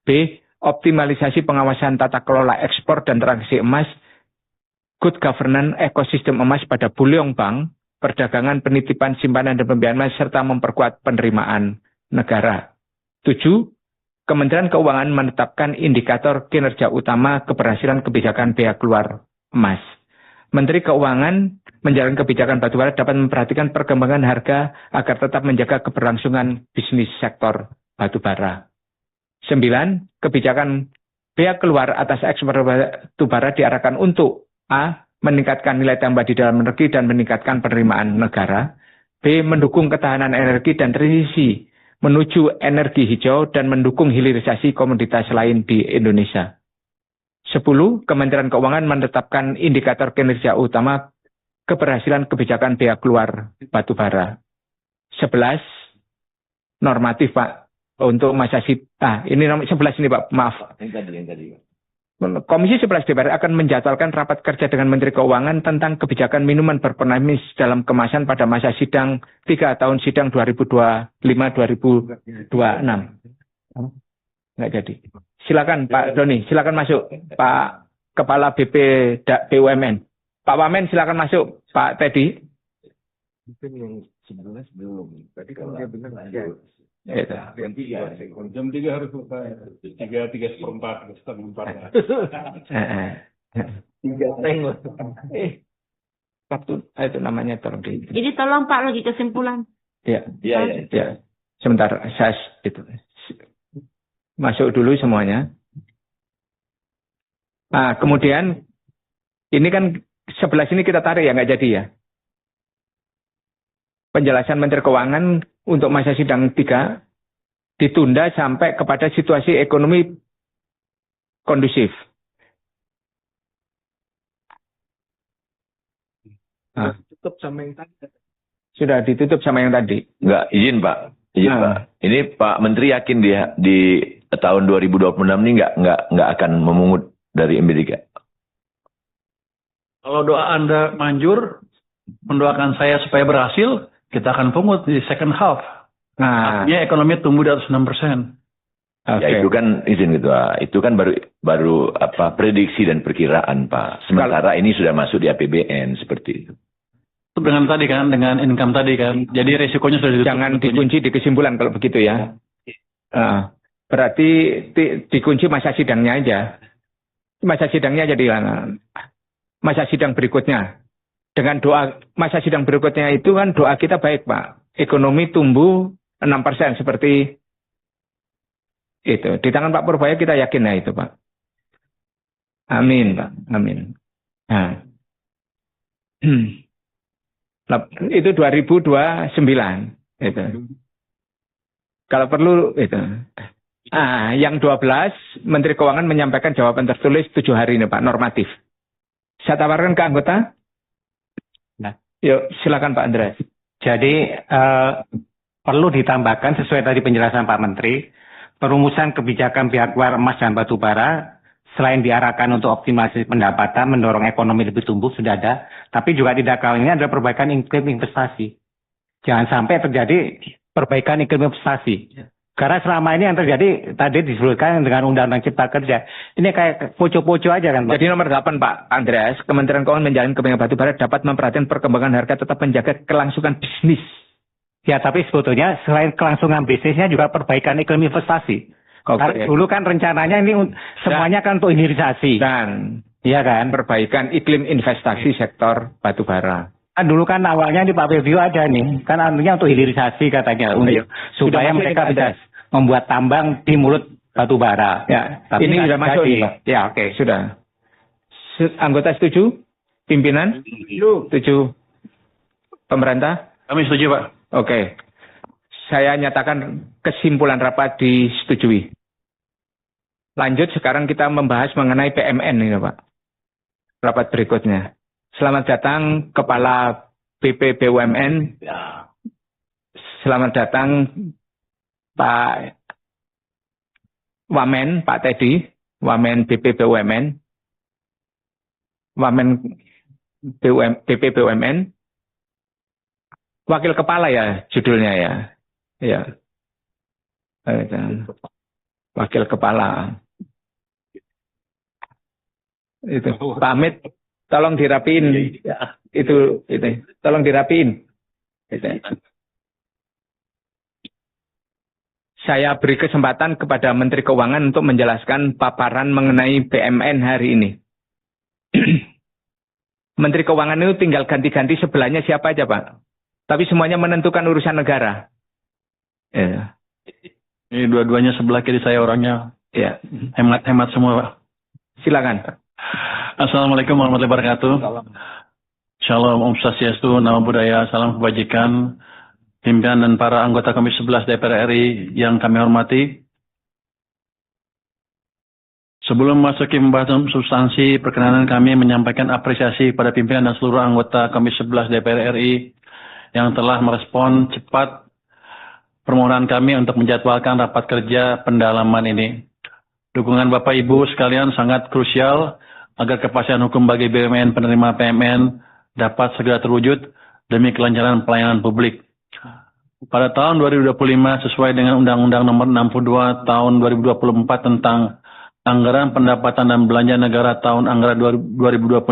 B. Optimalisasi pengawasan tata kelola ekspor dan transaksi emas, good governance ekosistem emas pada bullion bank, perdagangan, penitipan, simpanan, dan pembiayaan emas, serta memperkuat penerimaan negara. 7. Kementerian Keuangan menetapkan indikator kinerja utama keberhasilan kebijakan bea keluar emas. Menteri Keuangan menjalankan kebijakan batubara dapat memperhatikan perkembangan harga agar tetap menjaga keberlangsungan bisnis sektor batubara. 9. Kebijakan bea keluar atas ekspor batubara diarahkan untuk A. Meningkatkan nilai tambah di dalam negeri dan meningkatkan penerimaan negara. B. Mendukung ketahanan energi dan transisi menuju energi hijau dan mendukung hilirisasi komoditas lain di Indonesia. 10. Kementerian Keuangan menetapkan indikator kinerja utama keberhasilan kebijakan bea keluar batubara. 11. Normatif Pak untuk masa ini nomor 11 ini Pak, maaf. Yang tadi. Komisi 11 DPR akan menjadwalkan rapat kerja dengan Menteri Keuangan tentang kebijakan minuman berpenamis dalam kemasan pada masa sidang 3 tahun sidang 2025-2026. Nggak jadi. Silakan Pak Doni, silakan masuk. Pak Kepala BP BUMN. Pak Wamen silakan masuk. Pak Teddy. Mungkin yang 11 belum. Tadi kalau dia benar lanjut. Jam 3 harus selesai. 3:3/4, setengah 4. 3 tengok. Waktu itu namanya tolong di. Ini tolong Pak lagi kesimpulan. Ya. Sebentar, saya itu masuk dulu semuanya. Nah, kemudian ini kan 11 ini kita tarik ya, nggak jadi ya. Penjelasan Menteri Keuangan untuk masa sidang 3 ditunda sampai kepada situasi ekonomi kondusif. Tutup sama yang tadi. Sudah ditutup sama yang tadi. Enggak, izin Pak. Pak. Ini Pak Menteri yakin di tahun 2026 ini nggak akan memungut dari MB3? Kalau doa Anda manjur, mendoakan saya supaya berhasil, kita akan pungut di second half. Artinya ekonomi tumbuh di atas 6%. Ya itu kan izin gitu, itu kan baru prediksi dan perkiraan Pak. Sementara ini sudah masuk di APBN seperti itu. Dengan tadi kan, dengan income tadi kan. Jadi resikonya sudah ditutup. Jangan dikunci di kesimpulan kalau begitu ya. Berarti dikunci masa sidangnya aja. Masa sidangnya jadi masa sidang berikutnya. Dengan doa masa sidang berikutnya itu kan doa kita baik Pak. Ekonomi tumbuh 6% seperti itu. Di tangan Pak Purbaya kita yakin ya itu Pak. Amin Pak. Amin. Itu 2029. Itu. Kalau perlu itu. Yang 12, Menteri Keuangan menyampaikan jawaban tertulis 7 hari ini, Pak, normatif. Saya tawarkan ke anggota. Nah. Yuk, silakan Pak Andreas. Jadi perlu ditambahkan sesuai tadi penjelasan Pak Menteri, perumusan kebijakan pihak luar emas dan batu bara selain diarahkan untuk optimalisasi pendapatan, mendorong ekonomi lebih tumbuh sudah ada, tapi juga tidak kalah ini adalah perbaikan iklim investasi. Jangan sampai terjadi perbaikan iklim investasi. Karena selama ini yang terjadi tadi disebutkan dengan Undang-Undang Cipta Kerja. Ini kayak poco-poco aja kan Pak. Jadi nomor 8 Pak Andreas, Kementerian Keuangan menjalin kepentingan batubara dapat memperhatikan perkembangan harga tetap menjaga kelangsungan bisnis. Ya tapi sebetulnya selain kelangsungan bisnisnya juga perbaikan iklim investasi. Okay. Dulu kan rencananya ini semuanya kan untuk hilirisasi. Dan iya kan? Perbaikan iklim investasi sektor batubara. Kan dulu kan awalnya di Pak Febio ada nih, kan artinya untuk hilirisasi katanya, supaya mereka bisa membuat tambang di mulut batu bara. Ya, tapi ini sudah masuk nih. Ya, oke, sudah. Anggota setuju? Pimpinan? Setuju? Pemerintah? Kami setuju, Pak. Oke. Saya nyatakan kesimpulan rapat disetujui. Lanjut, sekarang kita membahas mengenai PMN ini, Pak. Rapat berikutnya. Selamat datang Kepala BP BUMN. Selamat datang Pak Wamen, Pak Teddy, Wamen BP BUMN. Wamen BP BUMN. Wakil Kepala ya judulnya ya. Ya. Wakil Kepala. Itu pamit, tolong dirapiin. Itu tolong dirapiin. Saya beri kesempatan kepada Menteri Keuangan untuk menjelaskan paparan mengenai BUMN hari ini. Menteri Keuangan itu tinggal ganti-ganti sebelahnya siapa aja, Pak. Tapi semuanya menentukan urusan negara. Ya. Ini dua-duanya sebelah kiri saya orangnya. Ya. Hemat-hemat semua, Pak. Silakan. Assalamualaikum warahmatullahi wabarakatuh. Shalom, Om Swastiastu, Namo Buddhaya, salam kebajikan, pimpinan dan para anggota Komisi 11 DPR RI yang kami hormati. Sebelum memasuki pembahasan substansi, perkenanan kami menyampaikan apresiasi pada pimpinan dan seluruh anggota Komisi 11 DPR RI yang telah merespon cepat permohonan kami untuk menjadwalkan rapat kerja pendalaman ini. Dukungan Bapak Ibu sekalian sangat krusial agar kepastian hukum bagi BUMN penerima PMN dapat segera terwujud demi kelancaran pelayanan publik. Pada tahun 2025 sesuai dengan Undang-Undang Nomor 62 Tahun 2024 tentang Anggaran Pendapatan dan Belanja Negara Tahun Anggaran 2025,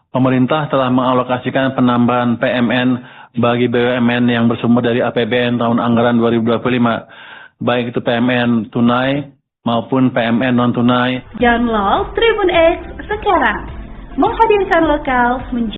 pemerintah telah mengalokasikan penambahan PMN bagi BUMN yang bersumber dari APBN tahun anggaran 2025, baik itu PMN tunai maupun PMN non-tunai. Download Tribun X sekarang, menghadirkan lokal menjadi